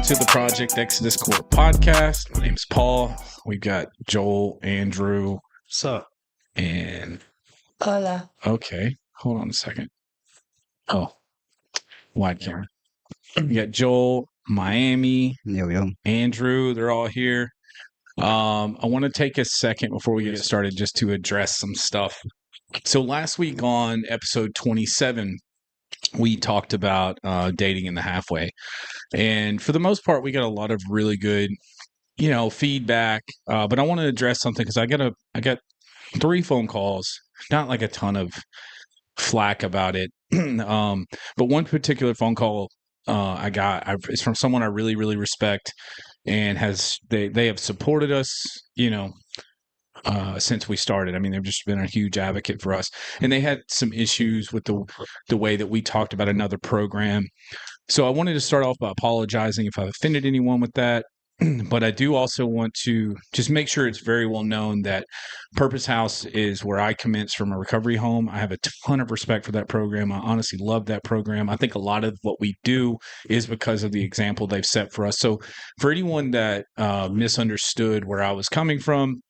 to the Project Exodus Court podcast. My name is Paul. We've got Joel, Andrew. What's up? And Hola. okay, hold on a second. Oh, wide camera. We got Joel, Miami, Yo. Andrew. They're all here. I want to take a second before we get started just to address some stuff. So last week on episode 27, we talked about dating in the halfway. And for the most part, we got a lot of really good, feedback. But I want to address something because I got 3 phone calls, not like a ton of flack about it. But one particular phone call I got it's from someone I really, really respect, and they have supported us, since we started. I mean, they've just been a huge advocate for us, and they had some issues with the way that we talked about another program. So I wanted to start off by apologizing if I offended anyone with that. But I do also want to just make sure it's very well known that Purpose House is where I commenced from a recovery home. I have a ton of respect for that program. I honestly love that program. I think a lot of what we do is because of the example they've set for us. So for anyone that misunderstood where I was coming from,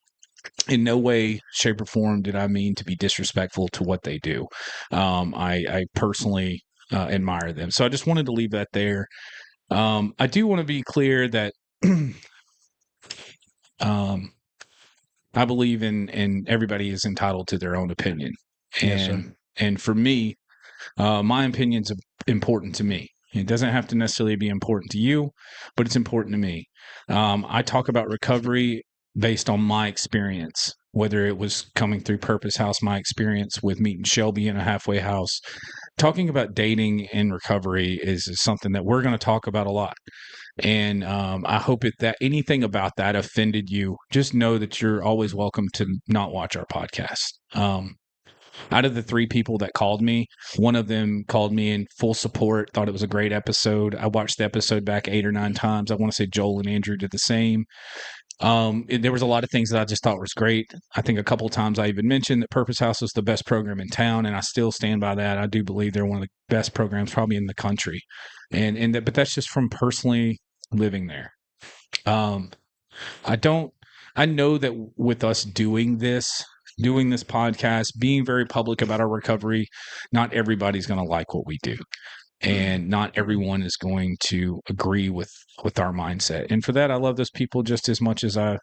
in no way, shape, or form did I mean to be disrespectful to what they do. I personally admire them. So I just wanted to leave that there. I do want to be clear that I believe in everybody is entitled to their own opinion. And for me, my opinion's important to me. It doesn't have to necessarily be important to you, but it's important to me. I talk about recovery based on my experience, whether it was coming through Purpose House, my experience with meeting Shelby in a halfway house. Talking about dating in recovery is something that we're going to talk about a lot. And I hope that anything about that offended you, just know that you're always welcome to not watch our podcast. Out of the 3 people that called me, one of them called me in full support, thought it was a great episode. I watched the episode back 8 or 9 times. I want to say Joel and Andrew did the same. There was a lot of things that I just thought was great. I think a couple of times I even mentioned that Purpose House was the best program in town, and I still stand by that. I do believe they're one of the best programs probably in the country. But that's just from personally living there. I know that with us doing this podcast, being very public about our recovery, not everybody's going to like what we do. And not everyone is going to agree with our mindset. And for that, I love those people just as much as I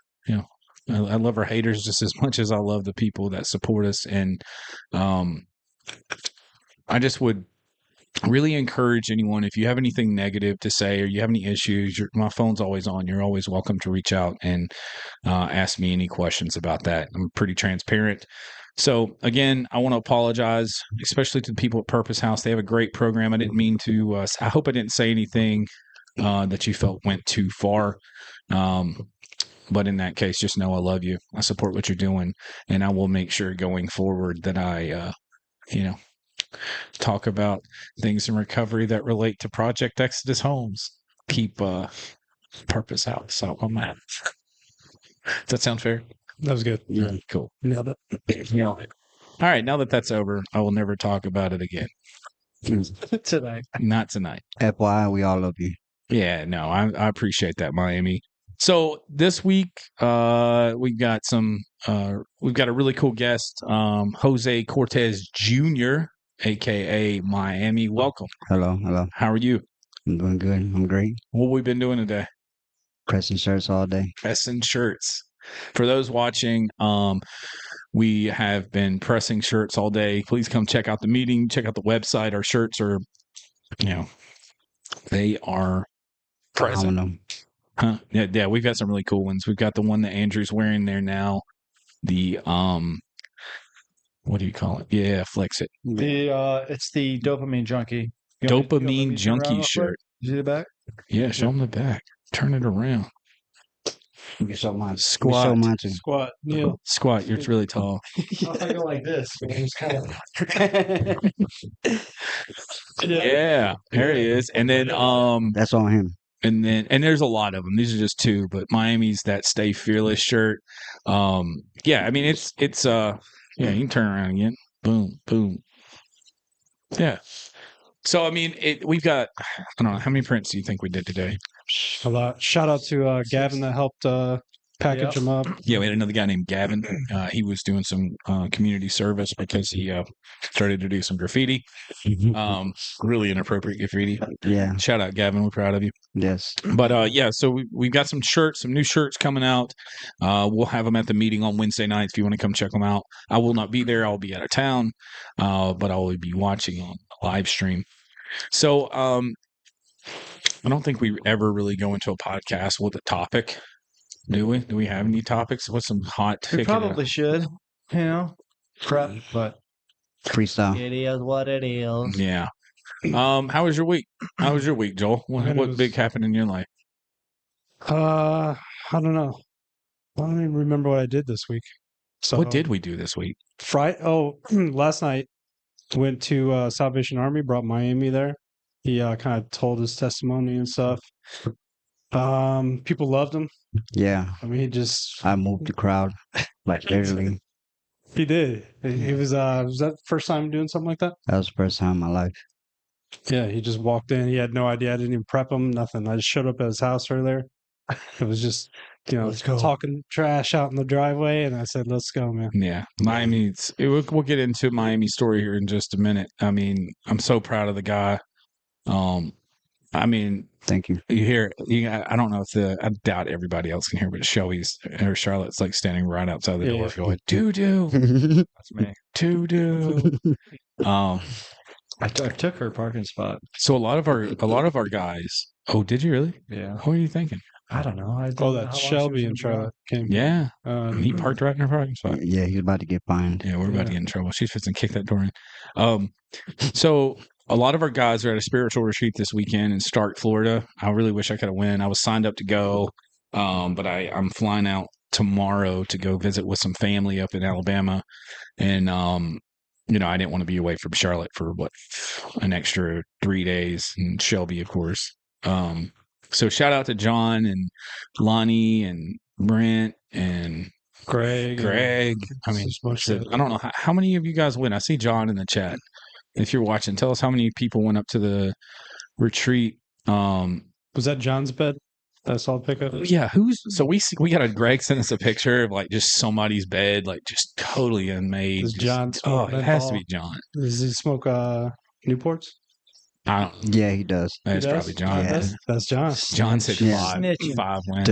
love our haters just as much as I love the people that support us. And I just would really encourage anyone, if you have anything negative to say or you have any issues, my phone's always on. You're always welcome to reach out and ask me any questions about that. I'm pretty transparent. So again, I want to apologize, especially to the people at Purpose House. They have a great program. I didn't mean to. I hope I didn't say anything that you felt went too far. But in that case, just know I love you. I support what you're doing, and I will make sure going forward that I, talk about things in recovery that relate to Project Exodus homes. Keep Purpose House out my mouth. Does that sound fair? That was good. Yeah, cool. Nailed it. All right, now that that's over, I will never talk about it again. Tonight. Not tonight. FYI, we all love you. Yeah, no, I appreciate that, Miami. So this week, we've got a really cool guest, Jose Cortez Jr., aka Miami. Welcome. Hello. How are you? I'm doing good. I'm great. What have we been doing today? Pressing shirts all day. Pressing shirts. For those watching, we have been pressing shirts all day. Please come check out the meeting. Check out the website. Our shirts are, they are present. Huh? Yeah, we've got some really cool ones. We've got the one that Andrew's wearing there now. The what do you call it? Yeah, flex it. It's the dopamine junkie. Dopamine junkie shirt. You see the back? Yeah, show them the back. Turn it around. You can show mine. Squat. Show mine too. Squat. Kneel. Squat. You're really tall. I go like this. It's kind of... Yeah, there he is. And then That's on him. And there's a lot of them. These are just 2, but Miami's that Stay Fearless shirt. Yeah, I mean it's yeah, you can turn around again. Boom, boom. Yeah. So I mean, we've got, I don't know, how many prints do you think we did today? Shout out to Gavin that helped package them up. Yeah, we had another guy named Gavin. He was doing some community service because he started to do some graffiti. Really inappropriate graffiti. Yeah. Shout out, Gavin. We're proud of you. Yes. But yeah, so we've got some new shirts coming out. We'll have them at the meeting on Wednesday night if you want to come check them out. I will not be there. I'll be out of town, but I will be watching on the live stream. So I don't think we ever really go into a podcast with a topic. Do we? Do we have any topics? What's some hot? We probably should, prep, but Freestyle. it is what it is. Yeah. How was your week? How was your week, Joel? What big happened in your life? I don't know. I don't even remember what I did this week. So What did we do this week? last night went to Salvation Army, brought Miami there. He kind of told his testimony and stuff. People loved him. Yeah. I mean, I moved the crowd. Like literally. he did. He was that the first time doing something like that? That was the first time in my life. Yeah, he just walked in. He had no idea. I didn't even prep him, nothing. I just showed up at his house earlier. It was just, Let's go. talking trash out in the driveway, and I said, "Let's go, man." Yeah, Miami's. We'll get into Miami's story here in just a minute. I mean, I'm so proud of the guy. I mean, Thank you. you hear. I don't know if I doubt everybody else can hear, but Shelby's or Charlotte's like standing right outside the door, going doo doo. That's me. Doo doo. I took her parking spot. So a lot of our guys. Oh, did you really? Yeah. What were you thinking? I don't know. That Shelby and Charlotte came. Yeah, he Um, parked right in her parking spot. Yeah, he was about to get fined. Yeah, we're about to get in trouble. She's fixing to kick that door in. So a lot of our guys are at a spiritual retreat this weekend in Stark, Florida. I really wish I could have went. I was signed up to go, but I'm flying out tomorrow to go visit with some family up in Alabama, and I didn't want to be away from Charlotte for an extra 3 days, and Shelby, of course. So shout out to John and Lonnie and Brent and Greg. I mean, I don't know how many of you guys went. I see John in the chat. If you're watching, tell us how many people went up to the retreat. Was that John's bed? I saw the pickup. Yeah, so we got Greg sent us a picture of like just somebody's bed, like just totally unmade. Does John smoke it has to menthol? be John. Does he smoke Newports? I don't. Yeah, he does. That's He does? probably John. Yeah. That's John. John said Yeah. five wins.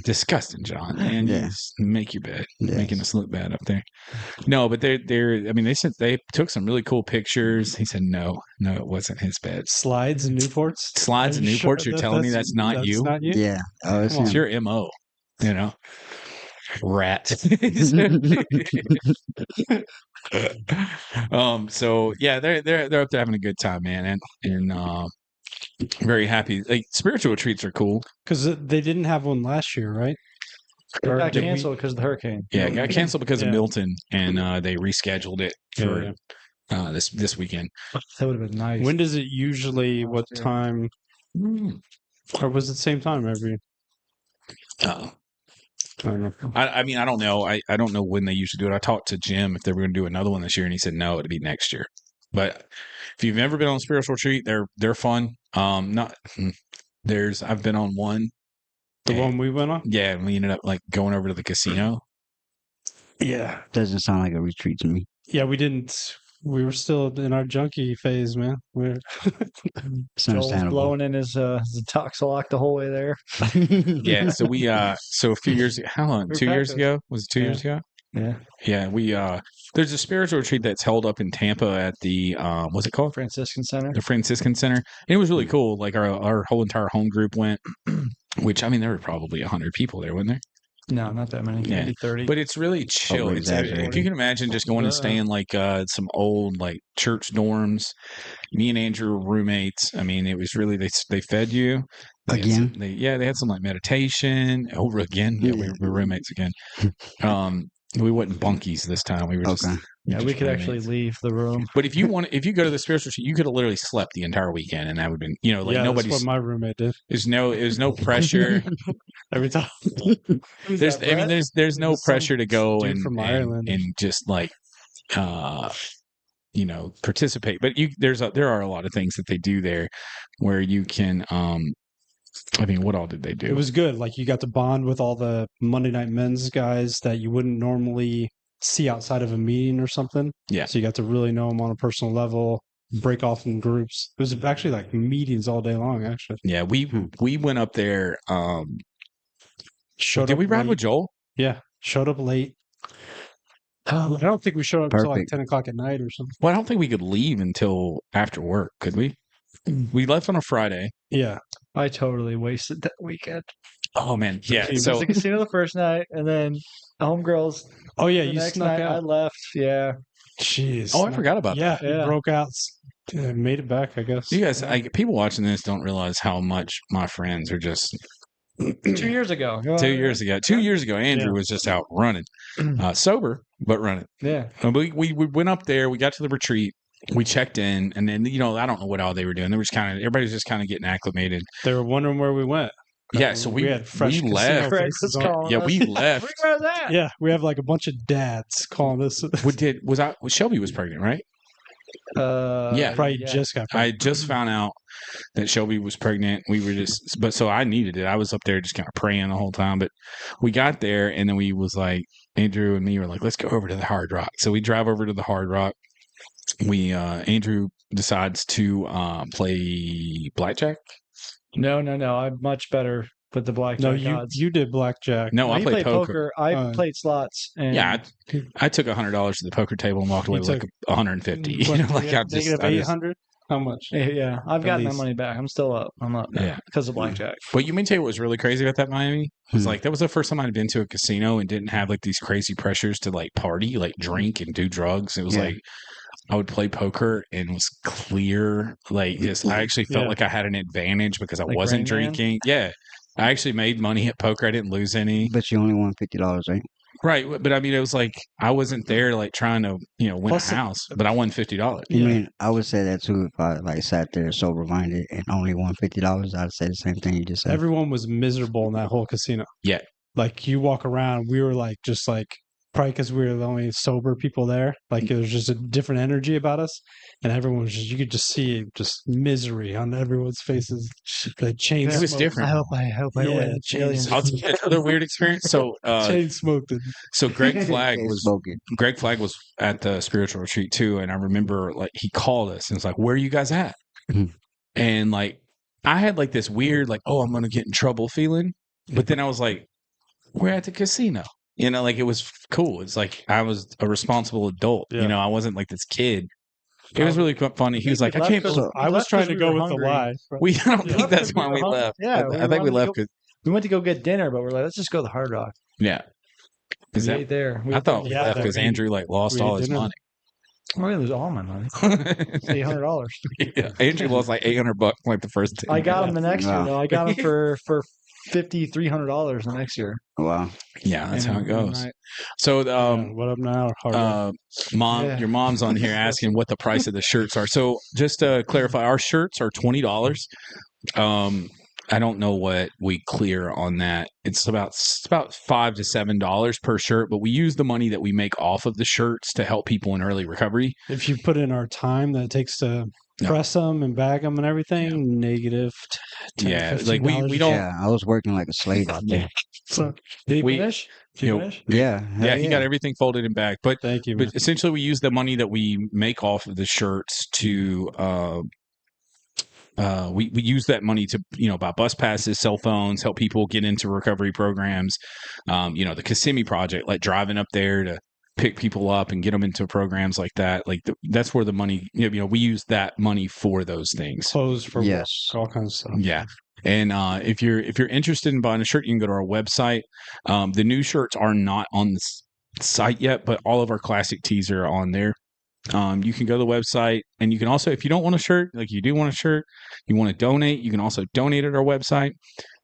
Disgusting, John. And Yeah. you just make your bed, Yes. making us look bad up there. No, but they're. I mean, they took some really cool pictures. He said no, it wasn't his bed. Slides and Newports. Slides Are and you Newports. sure You're telling me that's not you? Not you? Yeah. Oh, it's Come on. It's him. your MO. Rat. So yeah, they're up there having a good time, man, and very happy. Like spiritual retreats are cool. Because they didn't have one last year, right? It Or got did we- canceled because of the hurricane. Yeah, it got canceled because of Yeah. Milton, and they rescheduled it for Yeah. this weekend. That would have been nice. When does it usually? What Last year. time? Or was it the same time every? Uh, I don't know. I mean, I don't know. I don't know when they usually do it. I talked to Jim if they were going to do another one this year, and he said no, it'd be next year. But if you've never been on a spiritual retreat, they're fun. I've been on one. The one we went on. Yeah, and we ended up like going over to the casino. Yeah. Doesn't sound like a retreat to me. Yeah, we didn't. We were still in our junkie phase, man. We're It's Joel was understandable. blowing in his Toxalock the whole way there. Yeah, so we so a few years ago, how long? We 2 years practiced. ago? Was it 2 years ago? Yeah. Yeah, we there's a spiritual retreat that's held up in Tampa at the what's it called? Franciscan Center. The Franciscan Center. And it was really cool. Like our whole entire home group went, which I mean there were probably 100 people there, wasn't there? No, not that many. Yeah. Maybe 30. But it's really chill. It's, Over-exaggerating. if you can imagine just going and staying like some old like church dorms. Me and Andrew were roommates. I mean, it was really they fed you. They had Again? they had some like meditation over again. Yeah, we were roommates again. We wasn't bunkies this time. We were just Okay. yeah, we just could actually roommates. leave the room. But if you go to the spiritual retreat, you could have literally slept the entire weekend, and that would have been yeah, that's nobody's. what my roommate did There's no pressure. every time. There's no Just some pressure to go dude and from and, Ireland. and just like participate. But there are a lot of things that they do there where you can I mean, what all did they do? It was good. Like you got to bond with all the Monday Night Men's guys that you wouldn't normally see outside of a meeting or something. Yeah. So you got to really know them on a personal level, break off in groups. It was actually like meetings all day long, actually. Yeah, we went up there. Showed Did up we ride late. with Joel? Yeah. Showed up late. I don't think we showed up until like Perfect. 10 o'clock at night or something. Well, I don't think we could leave until after work, could we? We left on a Friday. Yeah. I totally wasted that weekend. Oh man, yeah. It was So The casino the first night, and then homegirls Oh, yeah. the You next snuck night. I out. left. Yeah. Jeez. I forgot about Yeah. Yeah. You broke out. Made it back, I guess. you guys, Yeah. people watching this don't realize how much my friends are just 2 years ago. 2 years ago. 2 years ago, Andrew was just out running, sober but running. Yeah. We went up there. We got to the retreat. We checked in, and then I don't know what all they were doing. They were just everybody was just kind of getting acclimated. They were wondering where we went. Yeah, so we had fresh we casino left. Craig faces was on. calling Yeah, us. we left. Where's that? Yeah, we have like a bunch of dads calling this. Shelby was pregnant, right? Yeah. Probably just got I pregnant. just found out that Shelby was pregnant. We were so I needed it. I was up there just kind of praying the whole time. But we got there, and then we was like, Andrew and me were like, let's go over to the Hard Rock. So we drive over to the Hard Rock. Andrew decides to play blackjack. No. I'm much better with the blackjack No, odds. you did blackjack. No, I He played played poker. I played slots. And Yeah, I took $100 to the poker table and walked away with like 150. You know, like negative 800. How much? Yeah, I've gotten that least. money back. I'm still up. I'm up now Yeah. because of blackjack. But you may tell you what was really crazy about that Miami was Hmm. like that was the first time I'd been to a casino and didn't have like these crazy pressures to like party, like drink and do drugs. It was Yeah. like I would play poker and was clear. Like just I actually felt Yeah. like I had an advantage because I Like wasn't Rain Man? drinking. Yeah. I actually made money at poker. I didn't lose any. But you only won $50, right? Right. But I mean it was like I wasn't there like trying to, win Plus, a house, but I won $50. I mean, I would say that too if I like sat there sober minded and only won $50. I'd say the same thing you just said. Everyone was miserable in that whole casino. Yeah. Like you walk around, we were like just like probably because we were the only sober people there. Like there was just a different energy about us, and everyone was just you could just see just misery on everyone's faces. The chain It was smoked. different. I hope I Yeah, win. chain Aliens. I'll tell you another weird experience. So Chain smoked it. so Greg Flagg Can't was smoke it. Greg Flagg was at the spiritual retreat too, and I remember like he called us and was like, "Where are you guys at?" Mhm. And like I had like this weird like, "Oh, I'm gonna get in trouble" feeling, but then I was like, "We're at the casino." Like it was cool. It's like I was a responsible adult. Yeah. I wasn't like this kid. It was really funny. He was like, "I can't." So, I was trying to go with the lie. I don't We think left that's 'cause we why were we hungry. left. Yeah, I think we left because We went to go get dinner, but we're like, let's just go to the Hard Rock. yeah. Is We that? ate there. I thought we Yeah, left that because we- Andrew like lost we all ate his dinner. money. I'm gonna lose all my money. $800. Yeah, Andrew lost like $800 like the first. I got him the next year Wow. though. I got him for $5,300 the next year. Wow. Yeah, that's how it And- and goes. I- So, What up now? Hard mom, Yeah. your mom's on here asking what the price of the shirts are. So, just to clarify, our shirts are $20. I don't know what we clear on that. It's about $5 to $7 per shirt, but we use the money that we make off of the shirts to help people in early recovery. If you put in our time that it takes to Yeah. press them and bag them and everything, negative. 10, Yeah, $15 like we don't. Yeah, I was working like a slave out there. So, Did he We- finish? Did you he know, finish? Yeah. hell Yeah, he got everything folded and back, but thank you. Man. But essentially, we use the money that we make off of the shirts to we use that money to buy bus passes, cell phones, help people get into recovery programs. The Kissimmee project, like driving up there to pick people up and get them into programs like that. Like that's where the money. We use that money for those things. Clothes for Yes. work, all kinds of stuff. Yeah. And if you're interested in buying a shirt, you can go to our website. The new shirts are not on the site yet, but all of our classic tees are on there. You can go to the website, and you can also, if you don't want a shirt, like you do want a shirt, you want to donate, you can also donate at our website.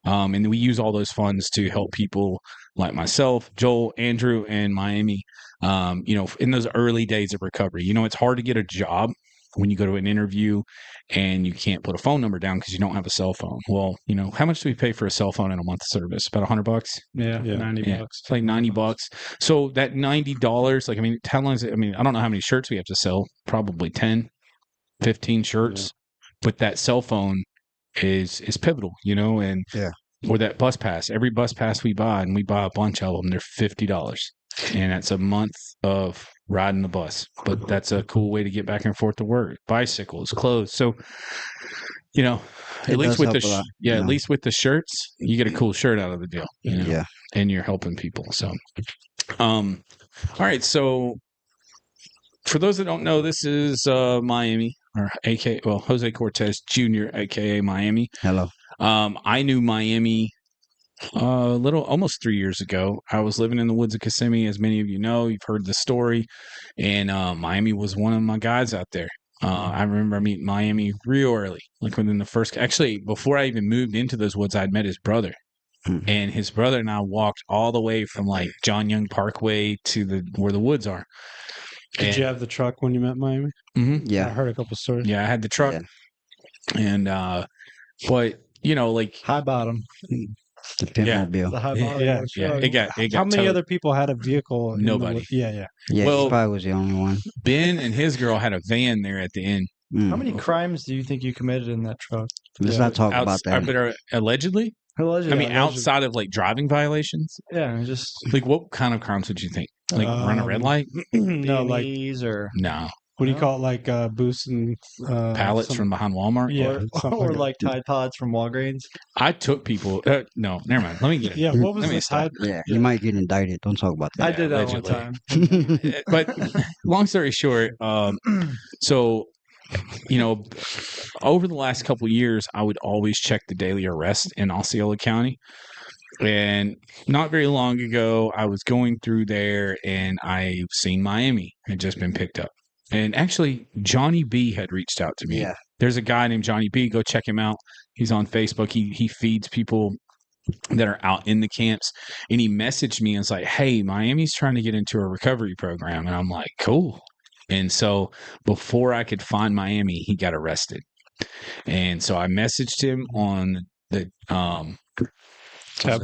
And we use all those funds to help people like myself, Joel, Andrew, and Miami, in those early days of recovery. It's hard to get a job when you go to an interview and you can't put a phone number down because you don't have a cell phone. Well, how much do we pay for a cell phone in a month of service? About $100? Yeah, Yeah. 90 Yeah, bucks. it's like $90. So that $90, how long is it? I don't know how many shirts we have to sell. Probably 10, 15 shirts. But that cell phone is pivotal, and Yeah. or that bus pass. Every bus pass we buy, and we buy a bunch of them, they're $50, and that's a month of riding the bus. But that's a cool way to get back and forth to work. Bicycles, clothes. So, at It least does with help a lot. at least with the shirts, you get a cool shirt out of the deal. Yeah. And you're helping people. So, all right. So, for those that don't know, this is Miami, or Jose Cortez Jr., aka Miami. Hello. I knew Miami almost 3 years ago. I was living in the woods of Kissimmee, as many of you know. You've heard the story, and Miami was one of my guys out there. I remember meeting Miami real early, like within the first. Actually, before I even moved into those woods, I'd met his brother, and his brother and I walked all the way from like John Young Parkway to where the woods are. Did you have the truck when you met Miami? Mm-hmm. I Yeah. heard a couple stories. Yeah, I had the truck, and but like High bottom. The pimp Yeah. mobile. The high Yeah. bottom. Yeah. yeah, it got How many towed. other people had a vehicle? Nobody. Yeah. Yeah, Well- he probably was the only one. Ben and his girl had a van there at the end. How many crimes do you think you committed in that truck? Let's not talk about that. But allegedly, Allegedly. I mean, outside of like driving violations, Yeah, just like what kind of crimes would you think? Like run a red light? No, like BMEs or No, what do you call it? Like boosting pallets some- from behind Walmart. Yeah, something or like like Tide Pods from Walgreens. I took people. No, never mind. Let me get it. Yeah, what was Let me the stop. tide? Yeah, you might get indicted. Don't talk about I that. did that allegedly. one time. But long story short, so over the last couple of years, I would always check the daily arrest in Osceola County. And not very long ago, I was going through there and I've seen Miami had just been picked up. And actually, Johnny B had reached out to me. Yeah. There's a guy named Johnny B. Go check him out. He's on Facebook. He feeds people that are out in the camps. And he messaged me and was like, hey, Miami's trying to get into a recovery program. And I'm like, cool. And so before I could find Miami, he got arrested. And so I messaged him on the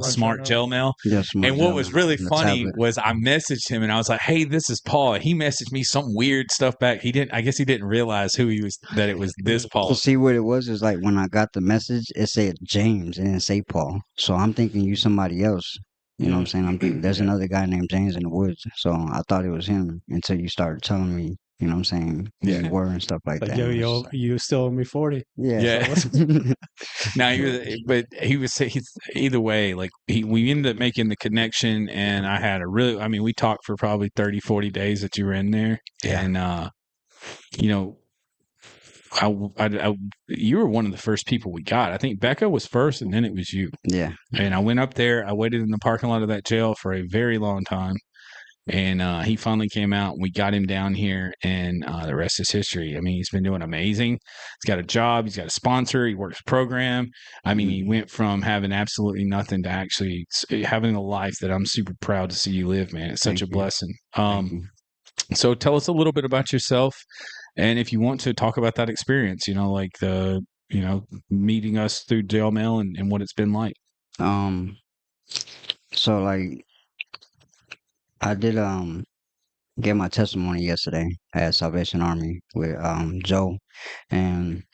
smart gel mail. Yes, And what was really funny was I messaged him and I was like, hey, this is Paul. And he messaged me some weird stuff back. I guess he didn't realize that it was this Paul. So see what it was is like when I got the message, it said James and it didn't say Paul. So I'm thinking you somebody else. You know what I'm saying? I'm thinking there's another guy named James in the woods. So I thought it was him until you started telling me, you know what I'm saying, who you were and stuff like Like, that. yo, you still owe me 40. Yeah. Now he's either way, like we ended up making the connection and I had we talked for probably 30, 40 days that you were in there. Yeah. And, you were one of the first people we got. I think Becca was first and then it was you. Yeah. And I went up there. I waited in the parking lot of that jail for a very long time. And he finally came out. We got him down here, and the rest is history. I mean, he's been doing amazing. He's got a job. He's got a sponsor. He works a program. I mean, he went from having absolutely nothing to actually having a life that I'm super proud to see you live, man. It's such a blessing. So tell us a little bit about yourself, and if you want to talk about that experience, like the meeting us through jail mail and what it's been like. So like I did get my testimony yesterday at Salvation Army with Joe, and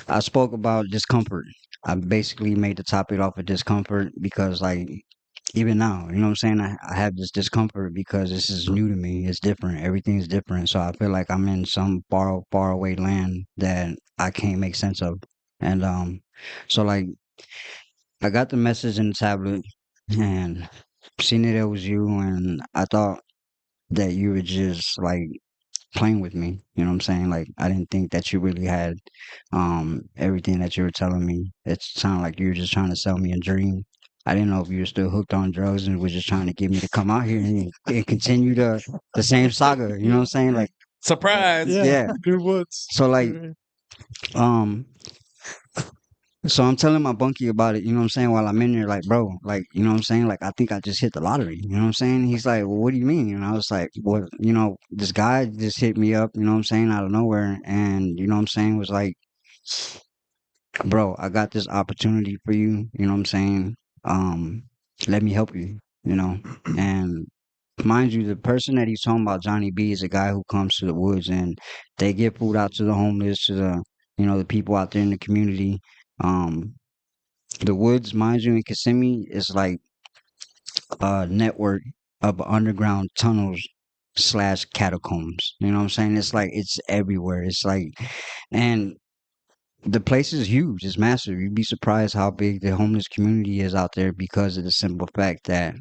I spoke about discomfort. I basically made the topic off of discomfort because like even now, you know what I'm saying, I have this discomfort because this is new to me. It's different. Everything's different. So I feel like I'm in some far away land that I can't make sense of. And so like I got the message in the tablet and seen it was you, and I thought that you were just like playing with me. You know what I'm saying? Like I didn't think that you really had everything that you were telling me. It sounded like you were just trying to sell me a dream. I didn't know if you were still hooked on drugs and were just trying to get me to come out here and continue the same saga. You know what I'm saying? Like surprise. Yeah. New woods. So like so I'm telling my bunkie about it, you know what I'm saying, while I'm in there, like, bro, like, you know what I'm saying, like, I think I just hit the lottery, you know what I'm saying? He's like, well, what do you mean? And I was like, well, this guy just hit me up, you know what I'm saying, out of nowhere, and, you know what I'm saying, was like, bro, I got this opportunity for you, you know what I'm saying, let me help you, and mind you, the person that he's talking about, Johnny B, is a guy who comes to the woods, and they give food out to the homeless, to the the people out there in the community. Um, the woods, mind you, in Kissimmee is like a network of underground tunnels slash catacombs. You know what I'm saying? It's like it's everywhere. It's like, and the place is huge. It's massive. You'd be surprised how big the homeless community is out there because of the simple fact that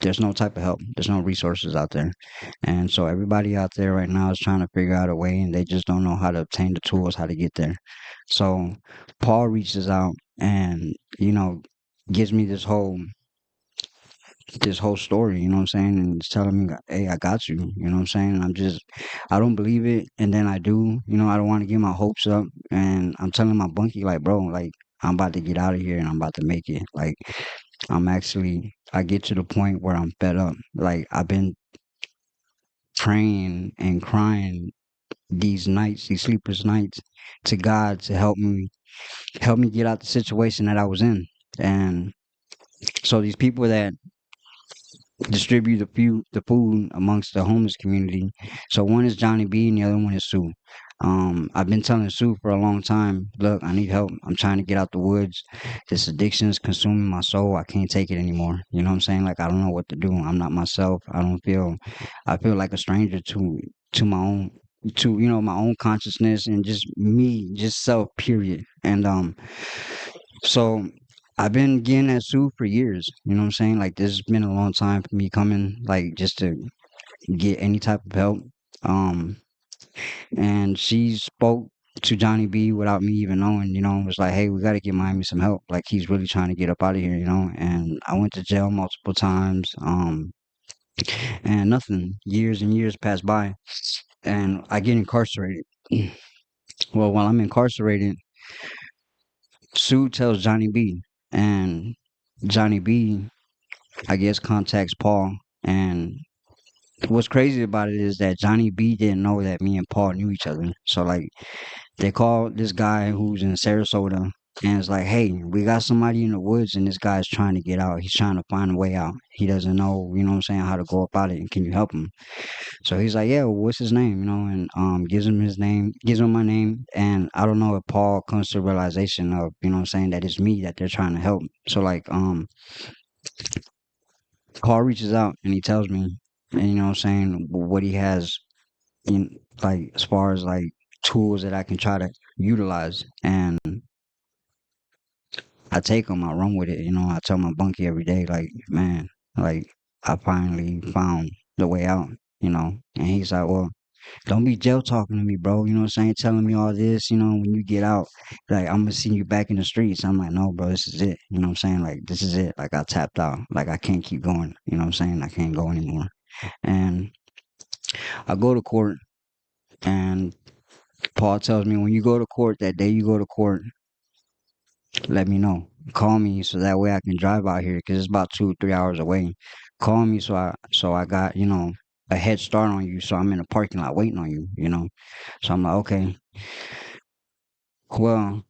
there's no type of help. There's no resources out there. And so everybody out there right now is trying to figure out a way and they just don't know how to obtain the tools, how to get there. So Paul reaches out and, gives me this whole story, you know what I'm saying? And it's telling me, hey, I got you, you know what I'm saying? And I don't believe it. And then I do, I don't want to get my hopes up. And I'm telling my bunkie, like, bro, like, I'm about to get out of here and I'm about to make it. Like, I get to the point where I'm fed up. Like, I've been praying and crying these nights, these sleepless nights to God to help me get out the situation that I was in. And so these people that distribute the food amongst the homeless community. So one is Johnny B and the other one is Sue. I've been telling Sue for a long time, look, I need help. I'm trying to get out the woods. This addiction is consuming my soul. I can't take it anymore. You know what I'm saying? Like I don't know what to do. I'm not myself. I feel like a stranger to my own my own consciousness and just me, just self, period. And so I've been getting at Sue for years. You know what I'm saying? Like this has been a long time for me coming, like just to get any type of help. Um, and she spoke to Johnny B without me even knowing. Was like, hey, we got to get Miami some help. Like he's really trying to get up out of here. And I went to jail multiple times. And nothing. Years and years passed by, and I get incarcerated. Well, while I'm incarcerated, Sue tells Johnny B, and Johnny B, I guess, contacts Paul. And what's crazy about it is that Johnny B didn't know that me and Paul knew each other. So like they called this guy who's in Sarasota and it's like, hey, we got somebody in the woods and this guy's trying to get out. He's trying to find a way out. He doesn't know, you know what I'm saying, how to go about it. And can you help him? So he's like, yeah, well, what's his name? And gives him his name, gives him my name. And I don't know if Paul comes to the realization of, you know what I'm saying, that it's me that they're trying to help. So like Paul reaches out and he tells me, and you know what I'm saying, what he has in like as far as like tools that I can try to utilize. And I take them, I run with it. I tell my bunkie every day, like, man, like I finally found the way out. And he's like, well, don't be jail talking to me, bro. You know what I'm saying? Telling me all this, when you get out, like, I'm gonna see you back in the streets. I'm like, no, bro, this is it. You know what I'm saying? Like, this is it. Like, I tapped out. Like, I can't keep going. You know what I'm saying? I can't go anymore. And I go to court, and Paul tells me, when you go to court, that day you go to court, let me know. Call me so that way I can drive out here because it's about 2 or 3 hours away. Call me so I got, a head start on you. So I'm in the parking lot waiting on you. So I'm like, okay. Well,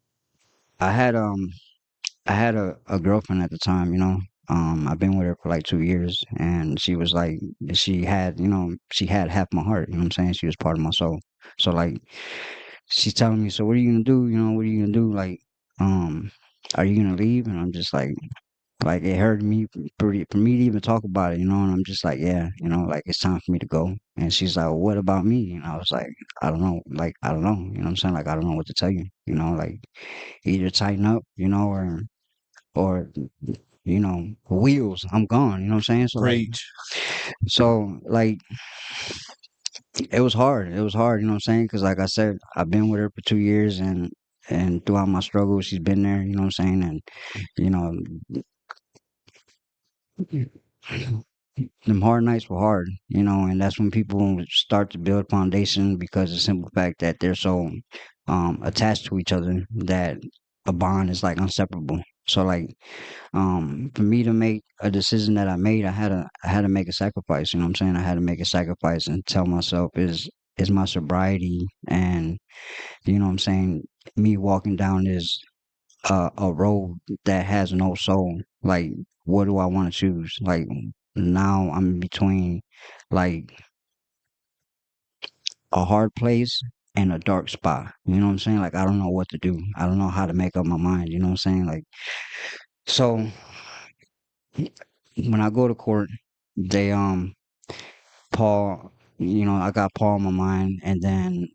I had a girlfriend at the time. I've been with her for like 2 years, and she was like, she had half my heart. You know what I'm saying? She was part of my soul. So like, she's telling me, so what are you gonna do? What are you gonna do? Like, are you gonna leave? And I'm just like it hurt me for me to even talk about it. And I'm just like, yeah, like it's time for me to go. And she's like, well, what about me? And I was like, I don't know. Like, I don't know. You know what I'm saying? Like, I don't know what to tell you. Like either tighten up, or wheels. I'm gone. You know what I'm saying? So like it was hard. It was hard. You know what I'm saying? Because like I said, I've been with her for 2 years, and throughout my struggle, she's been there. You know what I'm saying? And you know, them hard nights were hard. And that's when people start to build foundation because of the simple fact that they're so attached to each other that a bond is like inseparable. So like for me to make a decision that I made, I had to make a sacrifice. You know what I'm saying? I had to make a sacrifice and tell myself is my sobriety and you know what I'm saying, me walking down this a road that has no soul. Like, what do I want to choose? Like, now I'm in between, like, a hard place in a dark spot. You know what I'm saying? Like, I don't know what to do. I don't know how to make up my mind. You know what I'm saying? Like, so when I go to court, they Paul, I got Paul in my mind, and then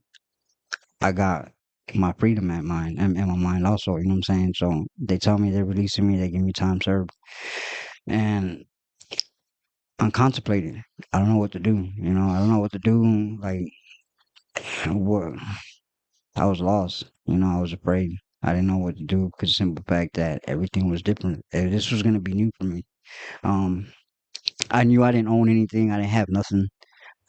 I got my freedom at mine and in my mind also. You know what I'm saying? So they tell me they're releasing me. They give me time served, and I'm contemplating. I don't know what to do. I don't know what to do. Like, what? I was lost. I was afraid. I didn't know what to do because the simple fact that everything was different. This was gonna be new for me. Um, I knew I didn't own anything. I didn't have nothing.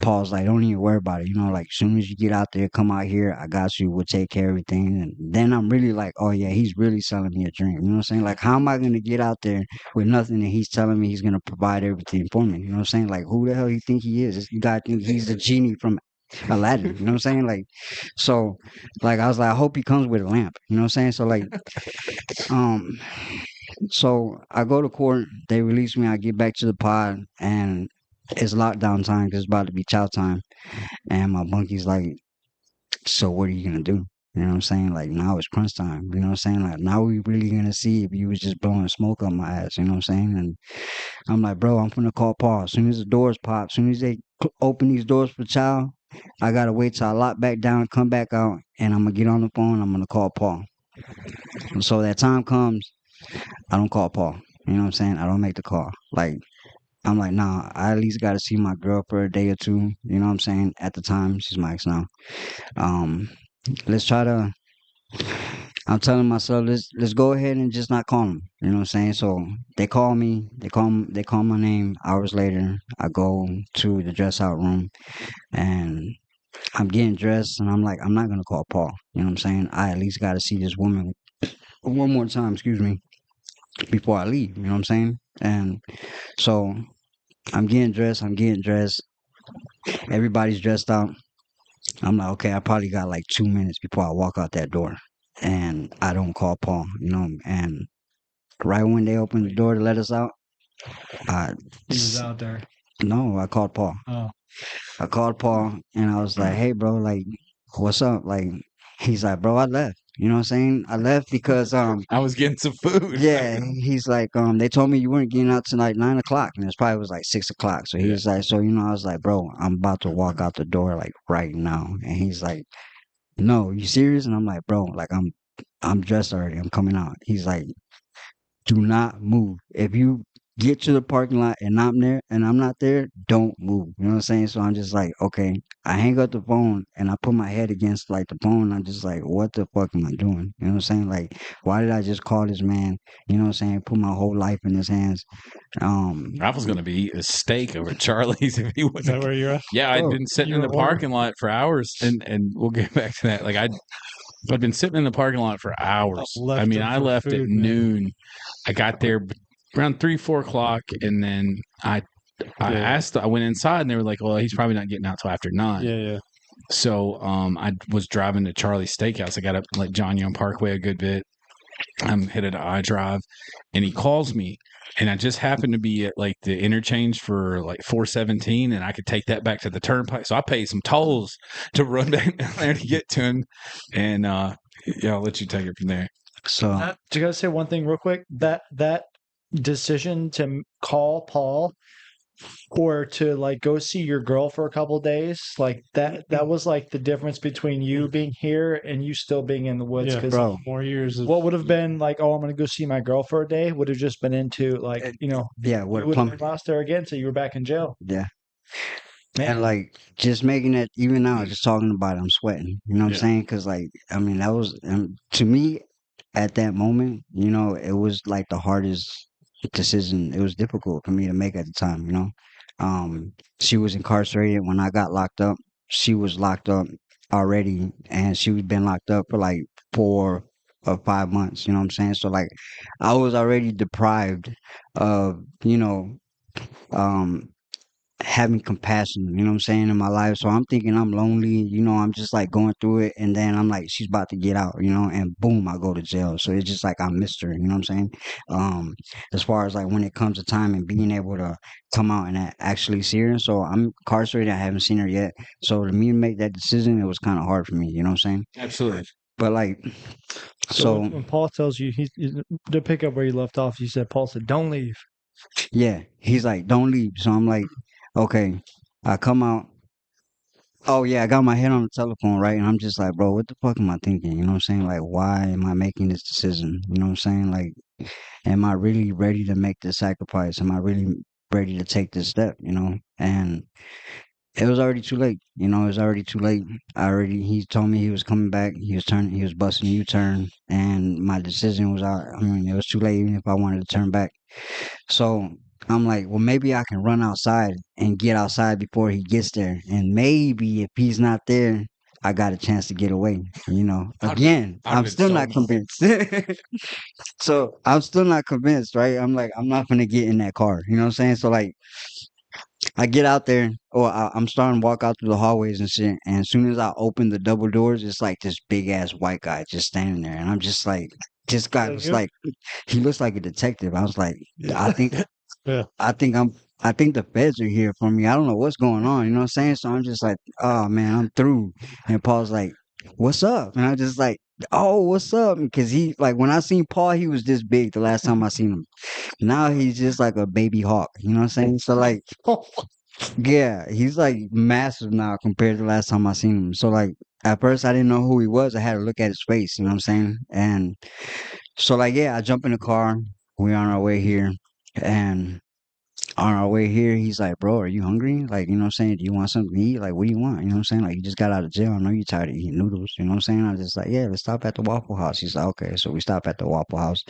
Paul's like, don't even worry about it. Like, as soon as you get out there, come out here. I got you. We'll take care of everything. And then I'm really like, oh yeah, he's really selling me a dream. You know what I'm saying? Like, how am I gonna get out there with nothing and he's telling me he's gonna provide everything for me? You know what I'm saying? Like, who the hell you think he is? This guy think he's the genie from Aladdin. You know what I'm saying? Like, so, like, I was like, I hope he comes with a lamp. You know what I'm saying? So, like, um, so I go to court. They release me. I get back to the pod, and it's lockdown time because it's about to be chow time. And my bunky's like, so what are you gonna do? You know what I'm saying? Like, now it's crunch time. You know what I'm saying? Like, now we really gonna see if you was just blowing smoke up my ass. You know what I'm saying? And I'm like, bro, I'm gonna call Paul. As soon as the doors pop, as soon as they open these doors for chow, I gotta wait till I lock back down, come back out, and I'm gonna get on the phone. I'm gonna call Paul. And so that time comes, I don't call Paul. You know what I'm saying? I don't make the call. Like, I'm like, nah, I at least got to see my girl for a day or two. You know what I'm saying? At the time, she's my ex now. Um, let's try to. I'm telling myself, let's go ahead and just not call him. You know what I'm saying? So they call me. They call my name. Hours later, I go to the dress out room, and I'm getting dressed, and I'm like, I'm not gonna call Paul. You know what I'm saying? I at least got to see this woman one more time. Excuse me, before I leave. You know what I'm saying? And so I'm getting dressed. I'm getting dressed. Everybody's dressed out. I'm like, okay, I probably got like 2 minutes before I walk out that door. And I don't call Paul, and right when they opened the door to let us out, I He was out there. no, I called Paul. Oh, I called Paul and I was like, hey bro, like, what's up? Like, he's like, bro, I left. You know what I'm saying? I left because I was getting some food. yeah, he's like, they told me you weren't getting out tonight 9 o'clock, and it probably was like 6 o'clock. So Yeah. he's like, so I was like, bro, I'm about to walk out the door like right now, and he's like, no, you serious? And I'm like, bro, like I'm dressed already. I'm coming out. He's like, do not move. If you get to the parking lot and I'm not there, don't move. You know what I'm saying? So I'm just like, okay. I hang up the phone and I put my head against like the phone. And I'm just like, what the fuck am I doing? You know what I'm saying? Like, why did I just call this man? You know what I'm saying? Put my whole life in his hands. I was gonna be eating a steak over at Charlie's if he Is that wasn't. where you're at? Yeah, I'd Bro, been sitting you in were the parking lot for hours, and we'll get back to that. Like I'd been sitting in the parking lot for hours. Left I mean, them I for left at food, man. noon. I got there around 3, 4 o'clock, and then I Yeah. asked. I went inside, and they were like, "Well, he's probably not getting out till after 9." Yeah. So I was driving to Charlie's Steakhouse. I got up like John Young Parkway a good bit. I'm headed to iDrive, and he calls me, and I just happened to be at like the interchange for like 417, and I could take that back to the turnpike. So I paid some tolls to run back down there to get to him, and yeah, I'll let you take it from there. so I gotta say one thing real quick. That decision to call Paul or to like go see your girl for a couple days, like that was like the difference between you being here and you still being in the woods. Yeah, Because bro, more years of what would have been like, oh, I'm gonna go see my girl for a day, would have just been into like, yeah, you with a would have plumber. been lost there again, so you were back in jail. Yeah. Man, And like just making it, even now, just talking about it, I'm sweating. You know what I'm Yeah. saying? Because like, I mean, that was to me at that moment. It was like the hardest decision. It was difficult for me to make at the time. She was incarcerated when I got locked up. She was locked up already, and she was been locked up for like 4 or 5 months. You know what I'm saying? So like, I was already deprived of um having compassion, you know what I'm saying, in my life. So I'm thinking I'm lonely, you know, I'm just like going through it, and then I'm like, she's about to get out, you know, and boom, I go to jail. So it's just like I missed her, you know what I'm saying? Um, as far as like when it comes to time and being able to come out and actually see her. So I'm incarcerated, I haven't seen her yet. So to me to make that decision, it was kind of hard for me, you know what I'm saying? Absolutely. But like, So so when Paul tells you to pick up where you left off, you said Paul said, "Don't leave." yeah, he's like, don't leave. So I'm like, okay, I come out. Oh yeah, I got my head on the telephone, right? And I'm just like, bro, what the fuck am I thinking? You know what I'm saying? Like, why am I making this decision? You know what I'm saying? Like, am I really ready to make this sacrifice? Am I really ready to take this step? You know? And it was already too late. You know, it was already too late. He told me he was coming back. He was busting a U-turn, and my decision was out. I mean, it was too late even if I wanted to turn back. So I'm like, well, maybe I can run outside and get outside before he gets there. And maybe if he's not there, I got a chance to get away. You know, again, I'd have I'm been still so not convinced. So I'm still not convinced, right? I'm like, I'm not gonna get in that car. You know what I'm saying? So like, I get out there, or I'm starting to walk out through the hallways and shit. And as soon as I open the double doors, it's like this big ass white guy just standing there, and I'm just like, this guy was like, he looks like a detective. I was like, I think, Yeah. I think I'm. I think the feds are here for me. I don't know what's going on. You know what I'm saying? So I'm just like, oh man, I'm through. And Paul's like, what's up? And I'm just like, oh, what's up? Because he like when I seen Paul, he was this big the last time I seen him. Now he's just like a baby hawk. You know what I'm saying? So like, yeah, he's like massive now compared to the last time I seen him. So like at first I didn't know who he was. I had to look at his face, you know what I'm saying? And so like yeah, I jump in the car. We're on our way here. And on our way here, he's like, bro, are you hungry? Like, you know what I'm saying? Do you want something to eat? Like, what do you want? You know what I'm saying? Like, you just got out of jail. I know you're tired of eating noodles. You know what I'm saying? I was just like, yeah, let's stop at the Waffle House. He's like, okay. So we stop at the Waffle House.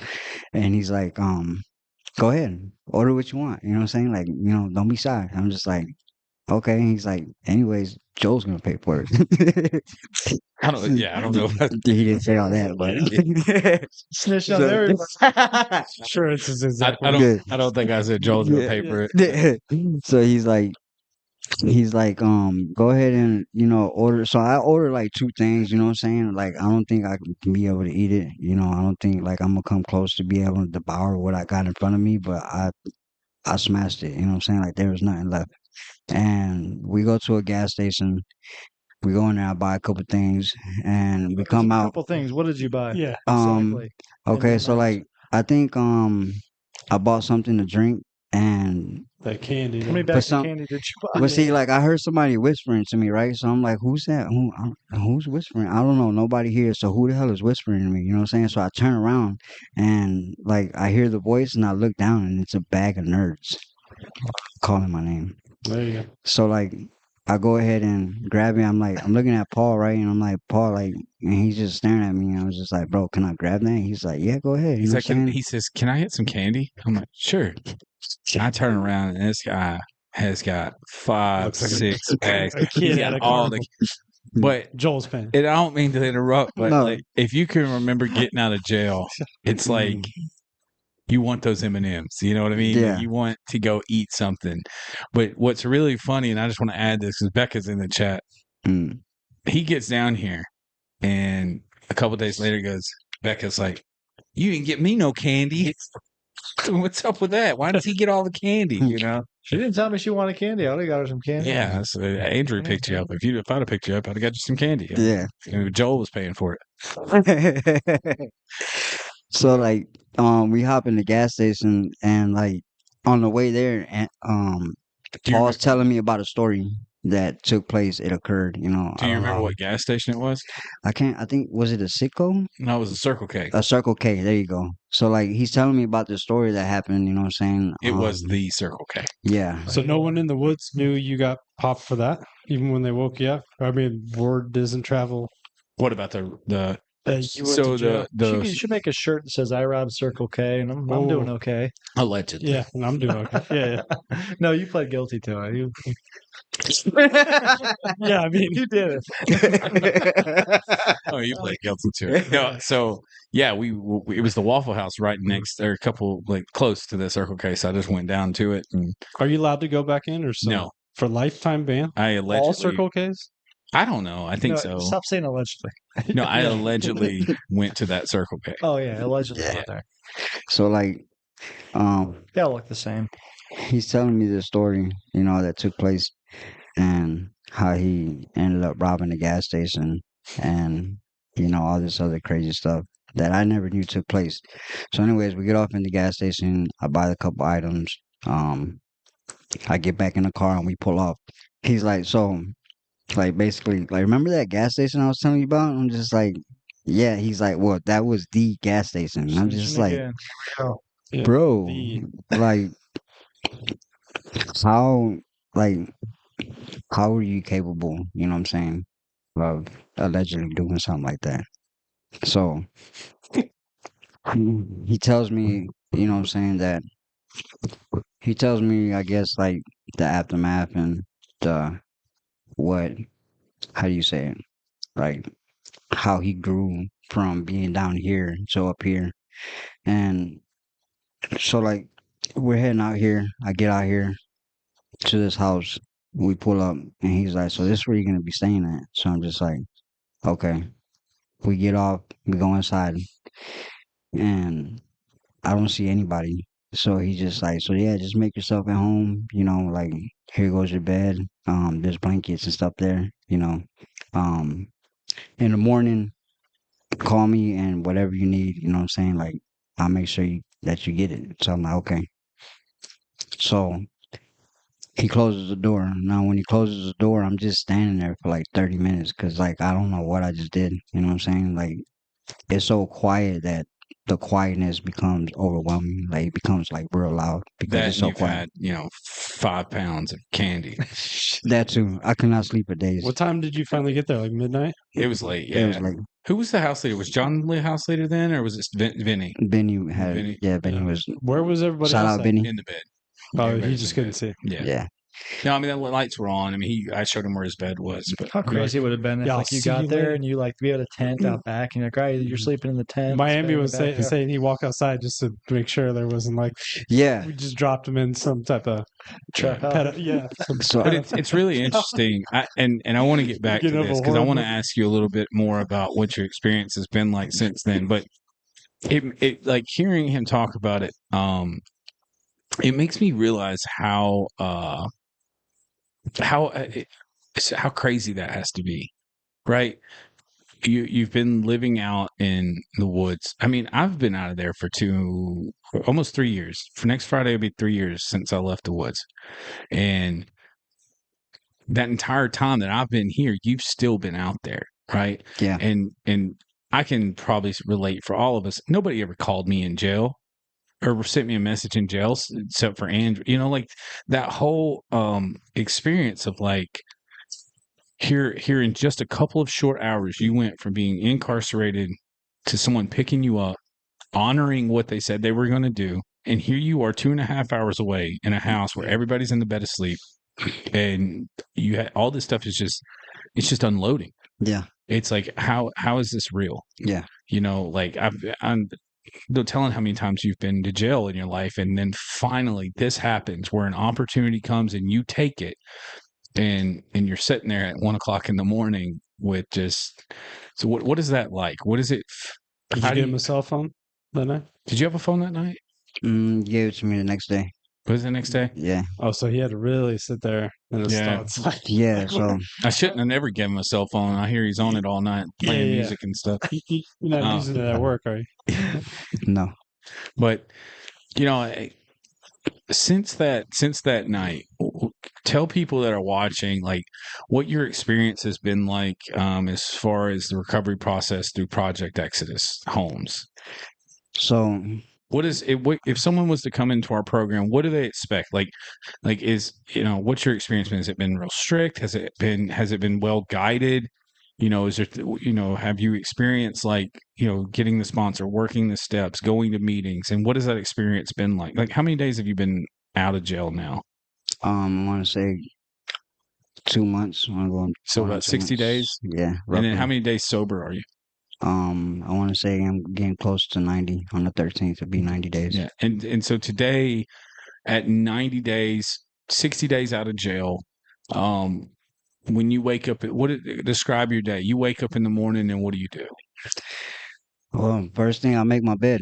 And he's like, go ahead, order what you want. You know what I'm saying? Like, you know, don't be shy. I'm just like, okay. And he's like, anyways, Joel's gonna pay for it. I don't know. He didn't say all that, but Snitched on So- everybody. Sure, it's his exact I words. don't. I don't think I said Joel's gonna pay for it. So he's like, go ahead and, you know, order. So I ordered like two things, you know what I'm saying? Like, I don't think I can be able to eat it. You know, I don't think like I'm gonna come close to be able to devour what I got in front of me, but I smashed it, you know what I'm saying? Like there was nothing left. And we go to a gas station. We go in there, I buy a couple things, and we come A out. couple things. What did you buy? Yeah. Exactly. Okay, And so then like I think I bought something to drink, and That candy. how many but bags some of candy did you buy? but see, like I heard somebody whispering to me, right? So I'm like, who's that? Who's whispering? I don't know, nobody here. So who the hell is whispering to me? You know what I'm saying? So I turn around and like I hear the voice, and I look down, and it's a bag of nerds calling my name. There you go. So like I go ahead and grab it. I'm like, I'm looking at Paul, right? And I'm like, Paul, like, and he's just staring at me. And I was just like, bro, can I grab that? And he's like, yeah, go ahead. You He's know like, what I'm saying? he says, "Can I get some candy?" I'm like, "Sure." And I turn around, and this guy has got 5, Looks like 6 bags. a kid He's at got a all carnival. But Joel's paying. and I don't mean to interrupt, but No. like, if you can remember getting out of jail, it's like you want those M&Ms. You know what I mean? Yeah. Like, you want to go eat something. But what's really funny, and I just want to add this because Becca's in the chat. Mm. He gets down here, and a couple days later goes, Becca's like, "You didn't get me no candy." What's up with that? Why does he get all the candy? You know? She didn't tell me she wanted candy. I would have got her some candy. Yeah. So Andrew picked you up. If I'd have picked you up, I'd have got you some candy. Yeah. And Joel was paying for it. So like we hop in the gas station, and like on the way there, and Do you, Paul's telling me about a story that took place. It occurred, you know. do you remember what gas station it was? I think was it a Sitco? No, it was a Circle K. A Circle K, there you go. So like he's telling me about the story that happened, you know what I'm saying? It was the Circle K. Yeah. So no one in the woods knew you got popped for that, even when they woke you up. I mean, word doesn't travel. What about the You went so to jail. the You should make a shirt that says "I robbed Circle K" and I'm doing okay. allegedly? Yeah, and I'm doing okay. Yeah, No, you pled guilty to it. yeah. I mean, You did it. Oh, you played guilty too. No, so yeah, we it was the Waffle House right next, or a couple like close to the Circle K. So I just went down to it, and are you allowed to go back in or so? no, For lifetime ban? I All allegedly. Circle K's? I don't know. I think No, so. Stop saying allegedly. No, I Yeah. allegedly went to that Circle K. Oh yeah, allegedly Yeah. went there. So like, They all look the same. he's telling me the story, that took place, and how he ended up robbing the gas station, and all this other crazy stuff that I never knew took place. So, anyways, we get off in the gas station. I buy a couple items. I get back in the car and we pull off. He's like, so, like, basically, like, remember that gas station I was telling you about? I'm just like, yeah. He's like, well, that was the gas station. And I'm just Snitching like, again. Here we go. Yeah. bro, The- like, how, like, how are you capable, you know what I'm saying, of allegedly doing something like that? So he tells me, you know what I'm saying, that he tells me, I guess, like, the aftermath and the what, how do you say it? Like, how he grew from being down here to up here. And so, like, we're heading out here. I get out here to this house. We pull up, and he's like, so this is where you're going to be staying at. So I'm just like, okay. We get off, we go inside, and I don't see anybody. So he just like, so yeah, just make yourself at home, like, here goes your bed. There's blankets and stuff there, Um, in the morning, call me and whatever you need, you know what I'm saying? Like, I'll make sure that you get it. So I'm like, okay. So he closes the door. Now, when he closes the door, I'm just standing there for like 30 minutes because, like, I don't know what I just did. You know what I'm saying? Like, it's so quiet that the quietness becomes overwhelming. Like, it becomes like real loud because That it's and so you've quiet. had, 5 pounds of candy. That too. I could not sleep for days. What time did you finally get there? Like midnight? It was late, It was yeah. like Who was the house leader? Was John the house leader then, or was it Vinny Benny had, Benny? Benny Yeah. was, Where was everybody shout else out at? Benny. in the bed? Oh, Everybody he was just in couldn't bed. see. Yeah. Yeah. No, I mean the lights were on. I mean, I showed him where his bed was, but How crazy it would have been if Yeah, I'll like you see got you there later. and you like we had a tent out back and you're like, all right, you're sleeping in the tent. Miami was saying saying he walked outside just to make sure there wasn't like Yeah. we just dropped him in some type of trap house. So but it's really interesting. And I want to get back to Beginning of this a because I horror want to movie. ask you a little bit more about what your experience has been like since then. But it like hearing him talk about it, it makes me realize how crazy that has to be, right? You've been living out in the woods. I mean, I've been out of there for almost 3 years. For next Friday, it'll be 3 years since I left the woods, and that entire time that I've been here, you've still been out there, right? yeah. And I can probably relate for all of us. Nobody ever called me in jail or sent me a message in jail except for Andrew. Like that whole experience of like here in just a couple of short hours, you went from being incarcerated to someone picking you up, honoring what they said they were going to do, and here you are 2.5 hours away in a house where everybody's in the bed asleep, and you had all this stuff it's just unloading. Yeah. It's like how is this real? Yeah. Like I'm no telling how many times you've been to jail in your life, and then finally this happens where an opportunity comes and you take it, and you're sitting there at 1 o'clock in the morning with just. So what is that like? What is it? Did How you do get him a cell phone that night? Did you have a phone that night? Gave it to me the next day. Was it the next day? Yeah. Oh, so he had to really sit there in his Yeah. thoughts. Like, Yeah. So I shouldn't have never given him a cell phone. I hear he's on it all night playing Yeah. music and stuff. you're not using it at work, are you? no. But since that night, tell people that are watching like what your experience has been like as far as the recovery process through Project Exodus Homes. So What is it? If someone was to come into our program, what do they expect? Like is what's your experience been? Has it been real strict? Has it been well guided? Is there have you experienced like getting the sponsor, working the steps, going to meetings, and what has that experience been like? Like how many days have you been out of jail now? I want to say 2 months. So about 60 days. Yeah. And then how roughly. many days sober are you? I want to say I'm getting close to 90 on the 13th. It'll be 90 days. Yeah. And so today at 90 days, 60 days out of jail, when you wake up, describe your day? You wake up in the morning and what do you do? Well, first thing, I make my bed.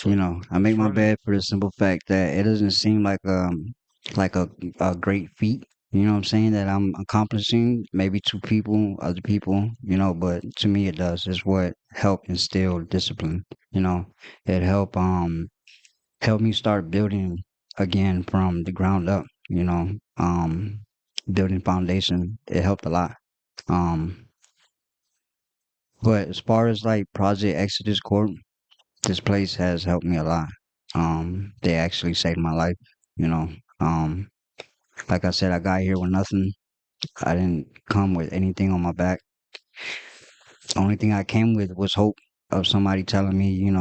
I make my bed for the simple fact that it doesn't seem like a great feat. You know what I'm saying? That I'm accomplishing maybe to people, other people, but to me it does. It's what helped instill discipline. It helped me start building again from the ground up, building foundation. It helped a lot. Um, but as far as like Project Exodus Corp, this place has helped me a lot. They actually saved my life, you know. Um, like I said, I got here with nothing. I didn't come with anything on my back. The only thing I came with was hope of somebody telling me,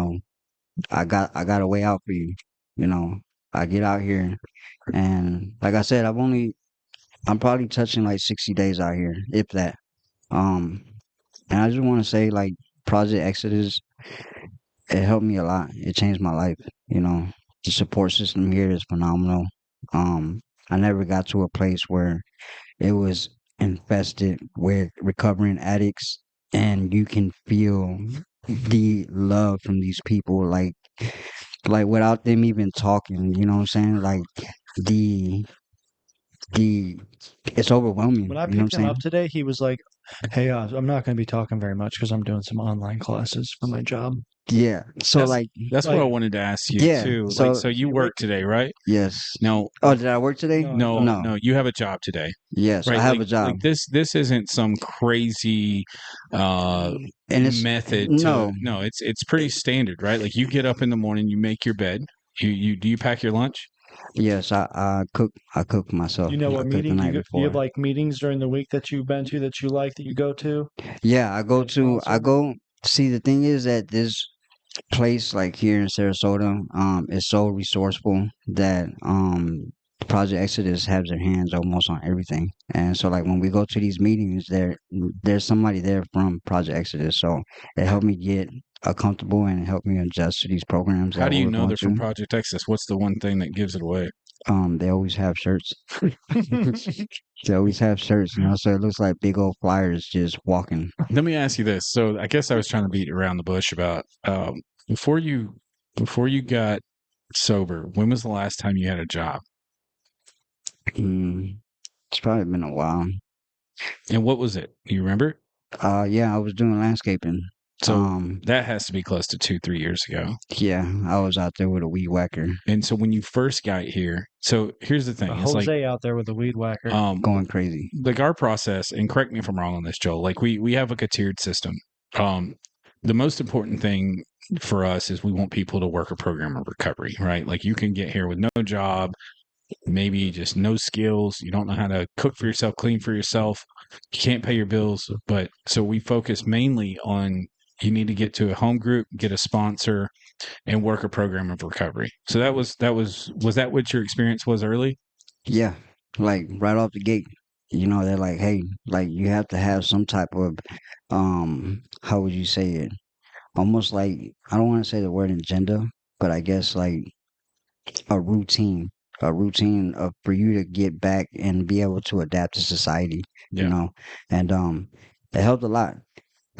I got a way out for you. You know, I get out here and like I said, I'm probably touching like 60 days out here, if that. Um, and I just want to say like Project Exodus, it helped me a lot. It changed my life. The support system here is phenomenal. I never got to a place where it was infested with recovering addicts, and you can feel the love from these people, like without them even talking. You know what I'm saying? Like the the it's overwhelming. When I You know what picked I'm him saying? up today, he was like, "Hey, I'm not going to be talking very much because I'm doing some online classes for my job." Yeah. So That's like that's what I Like, wanted to ask you yeah. too. Like, So so you you wake work today, right? yes. No, Oh, did I work today? no, no, No. no. You have a job today, Yes, I right? have Like, a job, this isn't some crazy uh and it's method to. no. No, it's pretty standard, right? Like, you get up in the morning, you make your bed. You do you pack your lunch? Yes, I cook. I cook myself. you know I what cook the meeting night you have before. like meetings during the week that you've been to that you like that you go to? Yeah, You're a I sponsor. go. See, the thing is that this place, like here in Sarasota, is so resourceful that Project Exodus has their hands almost on everything. And so, like when we go to these meetings, there's somebody there from Project Exodus, so it helped me get comfortable and help me adjust to these programs How that do you we're know going they're from through. Project Exodus? What's the one thing that gives it away? They always have shirts. They always have shirts, so it looks like big old flyers just walking. Let me ask you this. So I guess I was trying to beat around the bush about before you got sober. When was the last time you had a job? Mm, it's probably been a while. And what was it? You remember? Yeah, I was doing landscaping. So that has to be close to 2-3 years ago. Yeah, I was out there with a weed whacker, And so when you first got here, so here's the thing. It's like Jose out there with the weed whacker. going crazy. like our process, and correct me if I'm wrong on this, Joel. Like we have like a tiered system. The most important thing for us is we want people to work a program of recovery, right? Like, you can get here with no job, maybe just no skills. You don't know how to cook for yourself, clean for yourself. You can't pay your bills. But so we focus mainly on you need to get to a home group, get a sponsor, and work a program of recovery. So was that what your experience was early? Yeah, like right off the gate, they're like, hey, like you have to have some type of, how would you say it? Almost like, I don't want to say the word agenda, but I guess like a routine, of for you to get back and be able to adapt to society, Yeah. and it helped a lot.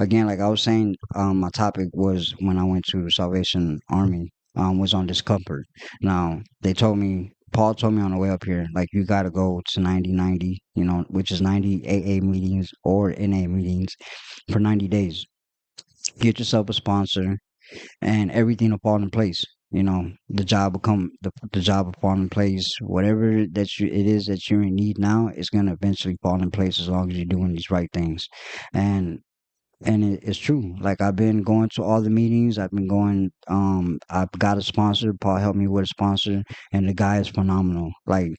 Again, like I was saying, my topic was when I went to Salvation Army, was on discomfort. Now, Paul told me on the way up here, like, you got to go to 90-90, which is 90 AA meetings or NA meetings for 90 days. Get yourself a sponsor, and everything will fall in place. The job will fall in place. Whatever it is that you're in need now, it's gonna eventually fall in place as long as you're doing these right things. And it's true. Like, I've been going to all the meetings. I've been going. I've got a sponsor. Paul helped me with a sponsor, and the guy is phenomenal. Like,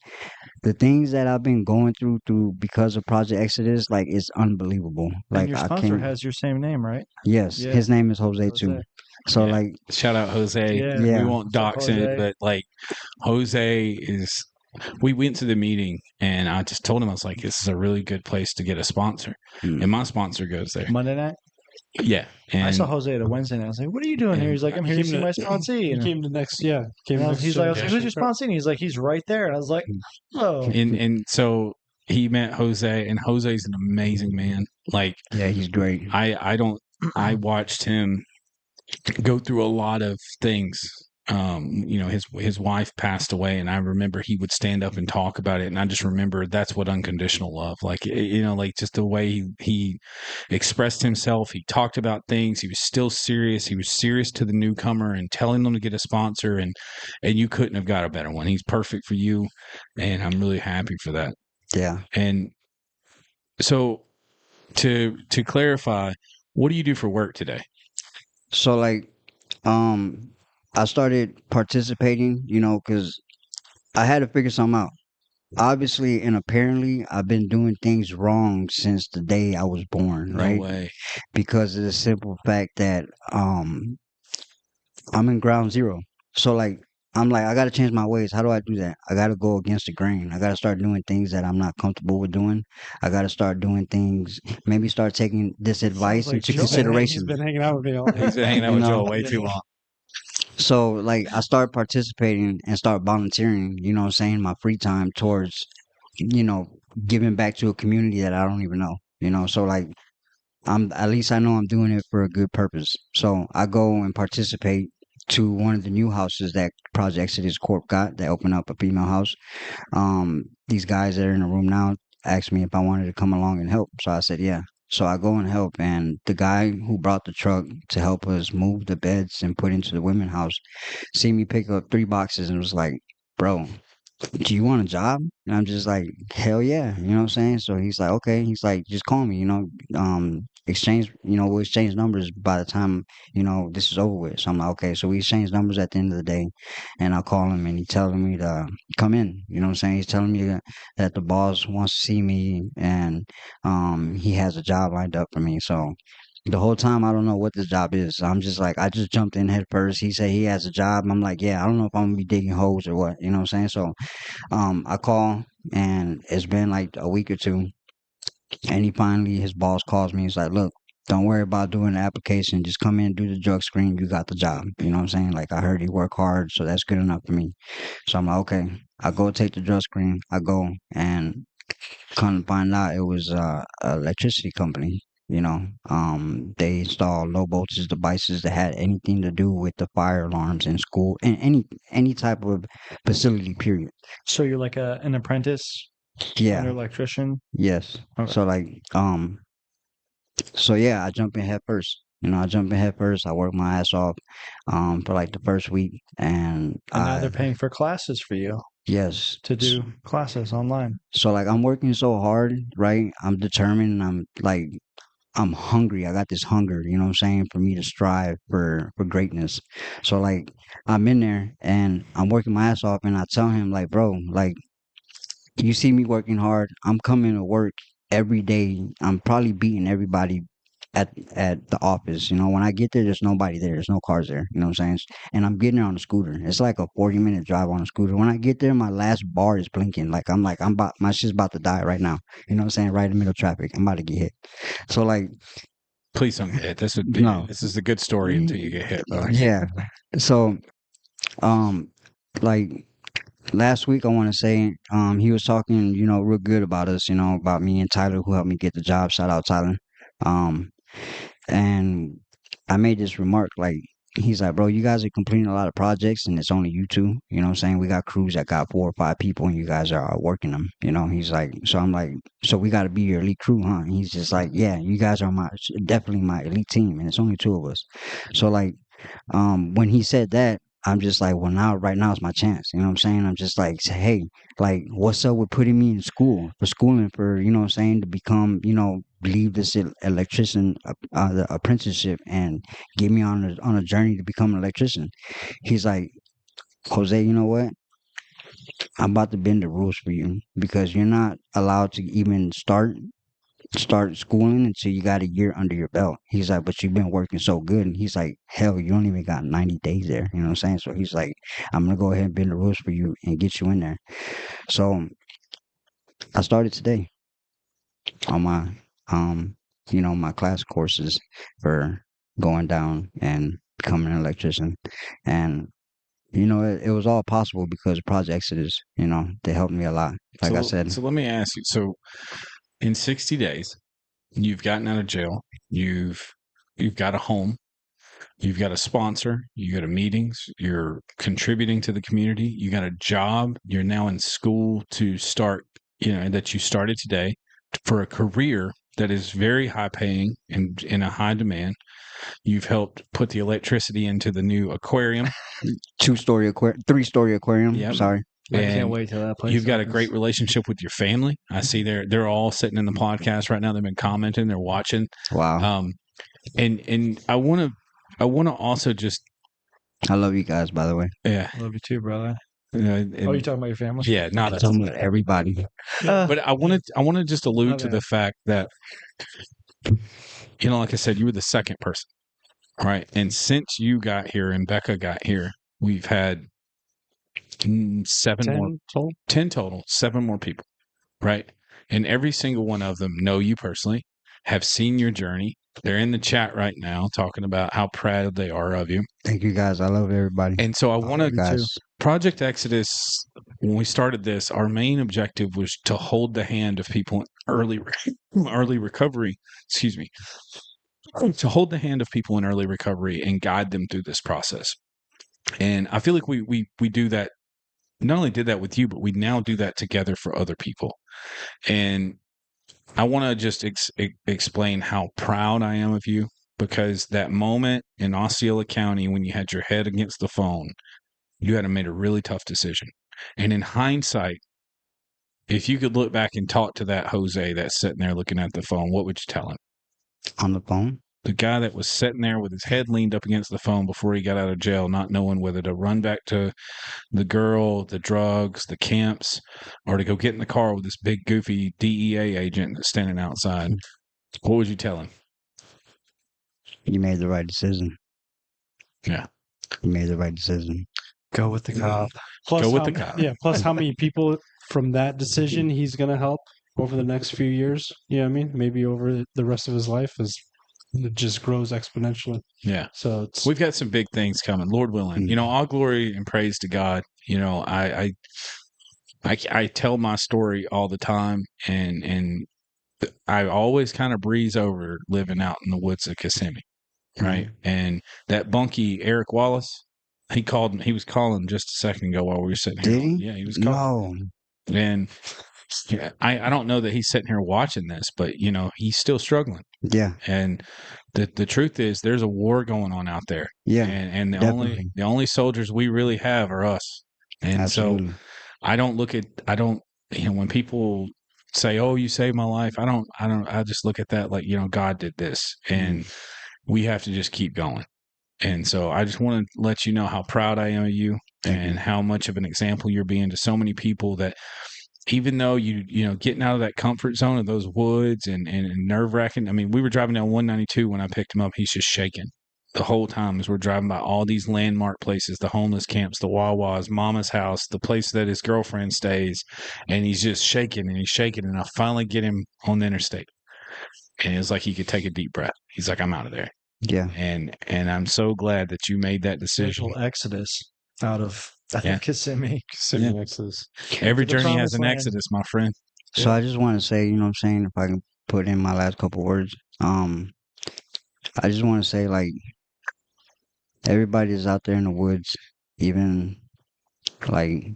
the things that I've been going through because of Project Exodus, like, it's unbelievable. And Like, your I sponsor can't. has your same name, right? Yes, Yeah. his name is Jose too. Jose. So Yeah. like, Shout out Jose. Yeah. We yeah, won't What's up, dox it, Jose? but like, Jose is. We went to the meeting, and I just told him, I was like, "This is a really good place to get a sponsor," mm, and my sponsor goes there. Monday night. Yeah, I saw and Jose at a Wednesday night. I was like, "What are you doing here?" and He's like, "I'm here to see my sponsee." He And, came the next, yeah. Came and next he's to like, "Who's your sponsee?" And he's like, "He's right there." And I was like, "Oh." and so he met Jose, and Jose's an amazing man. Like, Yeah, he's great. I watched him go through a lot of things. His wife passed away, and I remember he would stand up and talk about it, and I just remember that's what unconditional love, like, like just the way he expressed himself. He talked about things. He was still serious. He was serious to the newcomer and telling them to get a sponsor, and you couldn't have got a better one. He's perfect for you, and I'm really happy for that. Yeah. And so to clarify, what do you do for work today? So like, I started participating, because I had to figure something out. Obviously and apparently, I've been doing things wrong since the day I was born, No right? way. Because of the simple fact that I'm in ground zero. So like, I'm like, I gotta change my ways. How do I do that? I gotta go against the grain. I gotta start doing things that I'm not comfortable with doing. I gotta start doing things. Maybe start taking this advice like into Joe. He's consideration. been hanging out with me all He's day. been hanging out You with know. Joel way too long. So like, I start participating and start volunteering. What I'm saying, my free time towards, you know, giving back to a community that I don't even know. So like, at least I know I'm doing it for a good purpose. So I go and participate to one of the new houses that Project Exodus Corp got that opened up a female house. These guys that are in the room now asked me if I wanted to come along and help. So I said, yeah. So I go and help. And the guy who brought the truck to help us move the beds and put into the women's house see me pick up 3 boxes and was like, bro, do you want a job? And I'm just like, hell yeah. You know what I'm saying? So he's like, okay. He's like, just call me, exchange, we'll exchange numbers by the time, this is over with. So I'm like, okay. So we exchange numbers at the end of the day, and I call him and he's telling me to come in. You know what I'm saying? He's telling me that the boss wants to see me and he has a job lined up for me. So the whole time I don't know what this job is. I'm just like, I just jumped in head first. He said he has a job. I'm like, yeah, I don't know if I'm gonna be digging holes or what. You know what I'm saying? So I call and it's been like a week or two, and his boss calls me. He's like, look, don't worry about doing the application. Just come in, do the drug screen. You got the job. You know what I'm saying? Like, I heard you work hard, so that's good enough for me. So I'm like, okay. I go take the drug screen. I go and come to find out it was a electricity company. They install low voltage devices that had anything to do with the fire alarms in school and any type of facility. Period. So you're like an apprentice, an Yeah. electrician. Yes. Okay. So like, so yeah, I jump in head first. I jump in head first. I work my ass off, for like the first week, and And now they're paying for classes for you yes. to do classes online. So like, I'm working so hard, right? I'm determined. And I'm like, I'm hungry. I got this hunger, you know what I'm saying, for me to strive for greatness. So like, I'm in there and I'm working my ass off, and I tell him like, bro, like, you see me working hard. I'm coming to work every day. I'm probably beating everybody at the office. When I get there, there's nobody there. There's no cars there. You know what I'm saying? And I'm getting there on a scooter. It's like a 40-minute drive on a scooter. When I get there, my last bar is blinking. I'm about, my shit's about to die right now. You know what I'm saying? Right in the middle of traffic. I'm about to get hit. So like, Please don't get hit. This is a good story until you get hit, though. Yeah. So, like, last week, I want to say, he was talking, real good about us, about me and Tyler, who helped me get the job. Shout out, Tyler. Um, and I made this remark, like, he's like, bro, you guys are completing a lot of projects and it's only you two. You know what I'm saying? We got crews that got 4 or 5 people and you guys are working them. He's like, so I'm like, so we got to be your elite crew, huh? And he's just like, yeah, you guys are definitely my elite team, and it's only 2 of us. So like, when he said that, I'm just like, well, right now is my chance. You know what I'm saying? I'm just like, hey, like, what's up with putting me in school for schooling for, you know what I'm saying, to become, leave this electrician, the apprenticeship, and get me on a journey to become an electrician. He's like, Jose, you know what? I'm about to bend the rules for you, because you're not allowed to even start schooling until you got a year under your belt. He's like, but you've been working so good. And he's like, hell, you don't even got 90 days there. You know what I'm saying? So he's like, I'm going to go ahead and bend the rules for you and get you in there. So I started today on my, my class courses for going down and becoming an electrician. And it was all possible because of Project Exodus. They helped me a lot. Like I said, So let me ask you. So in 60 days, you've gotten out of jail. You've got a home. You've got a sponsor. You go to meetings. You're contributing to the community. You got a job. You're now in school to start. That you started today for a career that is very high paying and in a high demand. You've helped put the electricity into the new aquarium. 3-story aquarium. Yep. Sorry. I can't And wait till that place. you've got a opens. great relationship with your family. I see they're all sitting in the podcast right now. They've been commenting, they're watching. Wow. And I want to also just I love you guys, by the way. yeah. Love you too, brother. And, Oh, you talking about your family? yeah, not I'm us. talking about everybody. But I want to just allude to Okay. the fact that like I said, you were the second person, right? And since you got here and Becca got here, we've had 10 total, 7 more people, right? And every single one of them know you personally, have seen your journey. They're in the chat right now talking about how proud they are of you. Thank you guys. I love everybody. And so I want to, guys. Project Exodus, when we started this, our main objective was to hold the hand of people in early recovery, excuse me, to hold the hand of people in early recovery and guide them through this process. And I feel like we do that. Not only did that with you, but we now do that together for other people. And I want to just explain how proud I am of you, because that moment in Osceola County when you had your head against the phone, you had to make a really tough decision. And in hindsight, if you could look back and talk to that Jose that's sitting there looking at the phone, what would you tell him? On the phone? The guy that was sitting there with his head leaned up against the phone before he got out of jail, not knowing whether to run back to the girl, the drugs, the camps, or to go get in the car with this big goofy DEA agent that's standing outside. What would you tell him? You made the right decision. Yeah. You made the right decision. Go with the cop. Plus Go with how, the cop. Yeah. Plus, how many people from that decision he's gonna help over the next few years? You know what I mean? Maybe over the rest of his life, as it just grows exponentially. Yeah. So it's We've got some big things coming, Lord willing. All glory and praise to God. I tell my story all the time, and I always kind of breeze over living out in the woods of Kissimmee, right? And that bunkie, Eric Wallace, he was calling just a second ago while we were sitting here. Did he? Yeah, he was calling. No. And yeah, I don't know that he's sitting here watching this, but he's still struggling. Yeah. And the truth is, there's a war going on out there. Yeah. And definitely. the only soldiers we really have are us. And Absolutely. so I don't when people say, "Oh, you saved my life," I just look at that like, God did this, and we have to just keep going. And so I just want to let you know how proud I am of you and how much of an example you're being to so many people, that even though getting out of that comfort zone of those woods and nerve wracking. I mean, we were driving down 192 when I picked him up. He's just shaking the whole time as we're driving by all these landmark places, the homeless camps, the Wawas, Mama's house, the place that his girlfriend stays. And he's just shaking and he's shaking. And I finally get him on the interstate. And it was like he could take a deep breath. He's like, I'm out of there. Yeah. And I'm so glad that you made that decision. Visual exodus out of Kissimmee. Exodus. Every To the journey has promised an land. exodus, my friend. So I just want to say, if I can put in my last couple words, I just want to say, like, everybody is out there in the woods, even like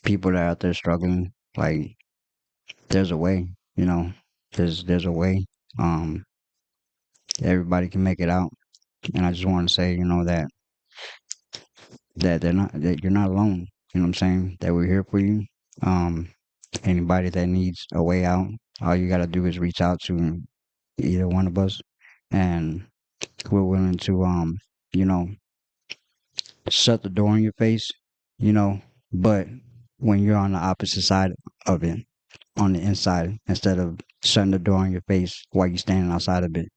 people that are out there struggling. Like, there's a way, there's a way. Everybody can make it out, and I just want to say, that you're not alone. You know what I'm saying? That we're here for you. Anybody that needs a way out, all you gotta do is reach out to either one of us, and we're willing to shut the door in your face, but when you're on the opposite side of it, on the inside, instead of shutting the door in your face while you're standing outside of it,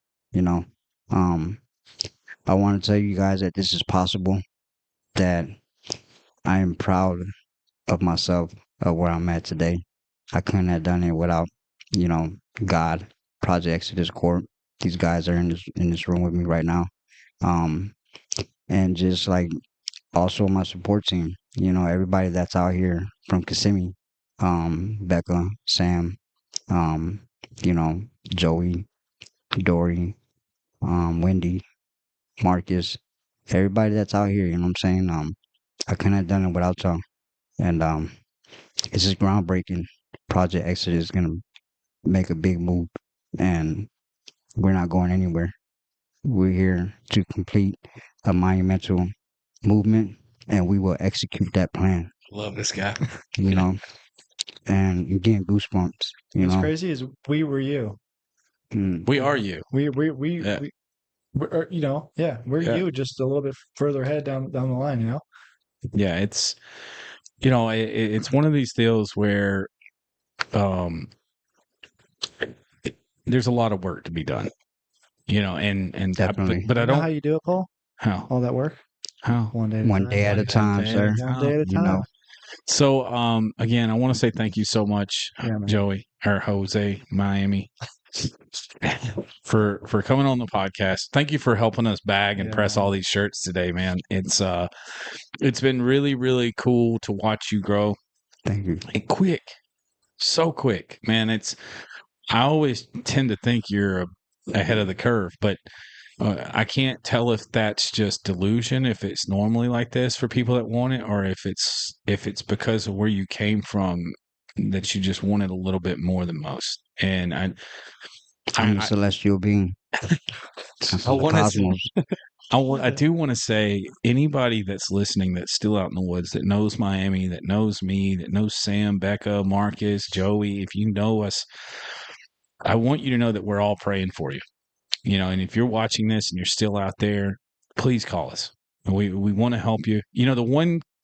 I want to tell you guys that this is possible, that I am proud of myself, of where I'm at today. I couldn't have done it without, God, Project Exodus Corp. These guys are in this room with me right now. And just like also my support team. You know, everybody that's out here from Kissimmee, Becca, Sam, um, you know, Joey, Dory, Wendy, Marcus, everybody that's out here. You know what I'm saying? I couldn't have done it without y'all. And it's just groundbreaking. Project Exodus is gonna make a big move, and we're not going anywhere. We're here to complete a monumental movement, and we will execute that plan. Love this guy. You know, and you're getting goosebumps. You What's know, crazy is we were you. Mm, We are you. We Yeah. we're, you know, yeah, we're Yeah. you just a little bit further ahead down the line, you know. Yeah, it's it's one of these deals where um there's a lot of work to be done. definitely. But I You know how don't you do it, Paul? how All that work, how one day at a One time. day at a time, sir. One day at a You know, time. So again, I want to say thank you so much, Yeah, man. Joey or Jose Miami, for coming on the podcast. Thank you for helping us bag and Yeah, press man. all these shirts today, man. It's been really, really cool to watch you grow thank you. and quick. So quick, man. I always tend to think you're ahead of the curve, but I can't tell if that's just delusion, if it's normally like this for people that want it, or if it's because of where you came from that you just wanted a little bit more than most. And I'm a I, celestial being. I'm I from the want to cosmos. I do want to say anybody that's listening that's still out in the woods that knows Miami, that knows me, that knows Sam, Becca, Marcus, Joey, if you know us, I want you to know that we're all praying for you. And if you're watching this and you're still out there, please call us. We want to help you.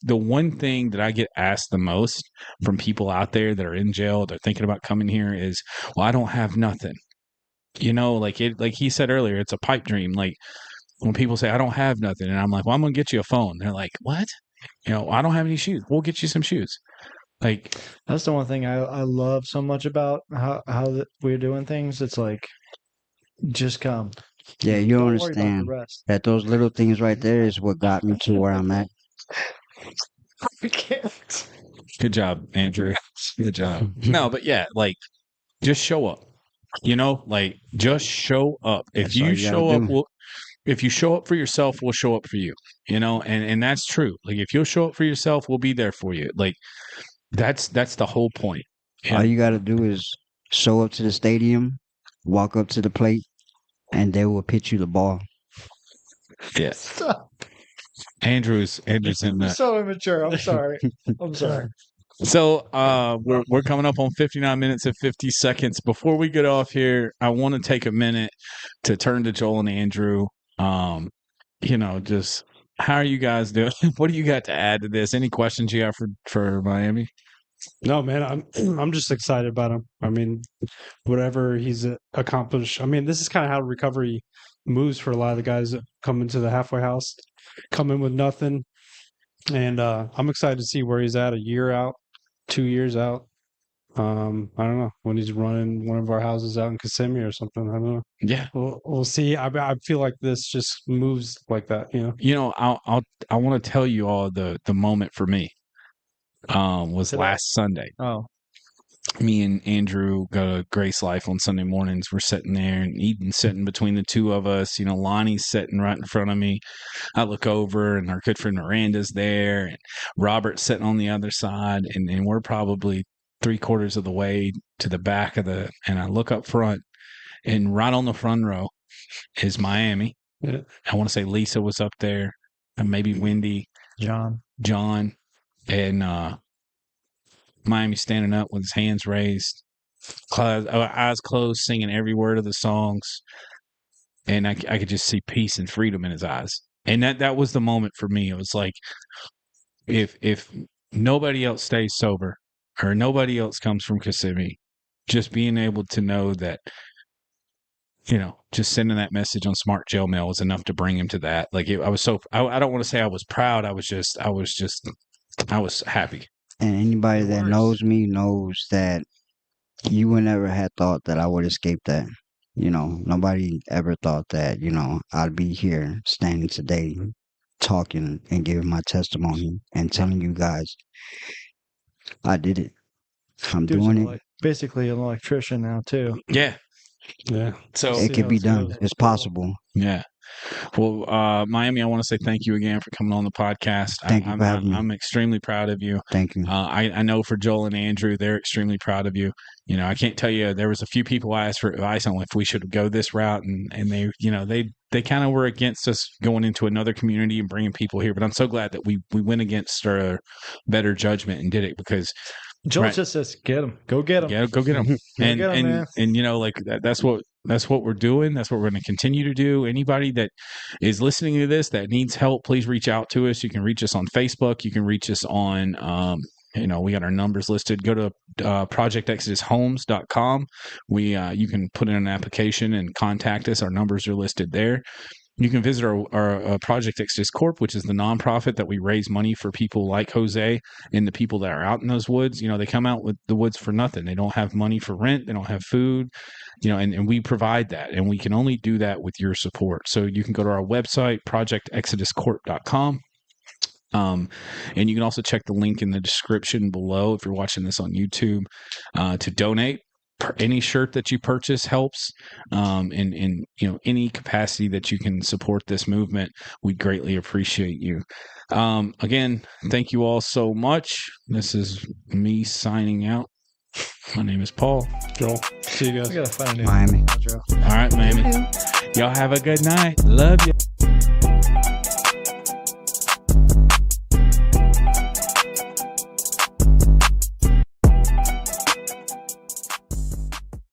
The one thing that I get asked the most from people out there that are in jail, they're thinking about coming here is, well, I don't have nothing. Like he said earlier, it's a pipe dream. Like when people say I don't have nothing, and I'm like, well, I'm gonna get you a phone. They're like, what? I don't have any shoes. We'll get you some shoes. Like, That's the one thing I love so much about we're doing things. It's like just come. Yeah, you Don't worry about the understand rest. that those little things right there is what got me to where I'm at. We can't. good job, Andrew. Good job. No, but yeah, like just show up. Like just show up. If That's all you you gotta show up, do. if you show up for yourself, we'll show up for you. And that's true. Like if you'll show up for yourself, we'll be there for you. Like that's the whole point. All And you gotta do is show up to the stadium, walk up to the plate, and they will pitch you the ball. yeah, Stop. Andrew's in I'm the so immature. I'm sorry. I'm sorry. So we're coming up on 59 minutes and 50 seconds. Before we get off here, I want to take a minute to turn to Joel and Andrew. Just how are you guys doing? What do you got to add to this? Any questions you got for Miami? No, man, I'm just excited about him. I mean, whatever he's accomplished. I mean, this is kind of how recovery moves for a lot of the guys that come into the halfway house, come in with nothing, and I'm excited to see where he's at. A year out, 2 years out. I don't know when he's running one of our houses out in Kissimmee or something. I don't know. Yeah. We'll see. I feel like this just moves like that. I want to tell you all the moment for me. Was Today? last Sunday. Oh, Me and Andrew go to Grace Life on Sunday mornings. We're sitting there, and Eden's sitting between the two of us. Lonnie's sitting right in front of me. I look over, and our good friend Miranda's there, and Robert's sitting on the other side, and we're probably 3/4 of the way to the back and I look up front, and right on the front row is Miami. Yeah. I want to say Lisa was up there, and maybe Wendy, John, and Miami standing up with his hands raised, eyes closed, singing every word of the songs, and I could just see peace and freedom in his eyes. And that was the moment for me. It was like, if nobody else stays sober or nobody else comes from Kissimmee, just being able to know that, just sending that message on Smart Jail Mail was enough to bring him to that. Like I don't want to say I was proud. I was happy. And anybody It that works. knows me knows that you would never have thought that I would escape that. Nobody ever thought that, I'd be here standing today talking and giving my testimony and telling you guys I did it. I'm Dude's doing it. basically an electrician now too. Yeah. Yeah. So See It can how be this done. goes. It's possible. yeah. Well, Miami, I want to say thank you again for coming on the podcast. Thank you for having me. I'm extremely proud of you. Thank you. I know for Joel and Andrew, they're extremely proud of you. You know, I can't tell you, there was a few people I asked for advice on if we should go this route, and they, you know, they kind of were against us going into another community and bringing people here. But I'm so glad that we went against our better judgment and did it, because Joel right. just says, "Get him, go get him, yeah, go get them." and get 'em, man. and you know, like that's what we're doing. That's what we're going to continue to do. Anybody that is listening to this that needs help, please reach out to us. You can reach us on Facebook. You can reach us on, you know, we got our numbers listed. Go to projectexodushomes.com. You can put in an application and contact us. Our numbers are listed there. You can visit our Project Exodus Corp, which is the nonprofit that we raise money for people like Jose and the people that are out in those woods. You know, they come out with the woods for nothing. They don't have money for rent. They don't have food, you know, and we provide that. And we can only do that with your support. So you can go to our website, projectexoduscorp.com. And you can also check the link in the description below if you're watching this on YouTube to donate. Any shirt that you purchase helps, in you know, any capacity that you can support this movement. We greatly appreciate you. Again, thank you all so much. This is me signing out. My name is Paul. Joel. See you guys. We gotta find a new Miami. outro. All right, Miami. Y'all have a good night. Love you.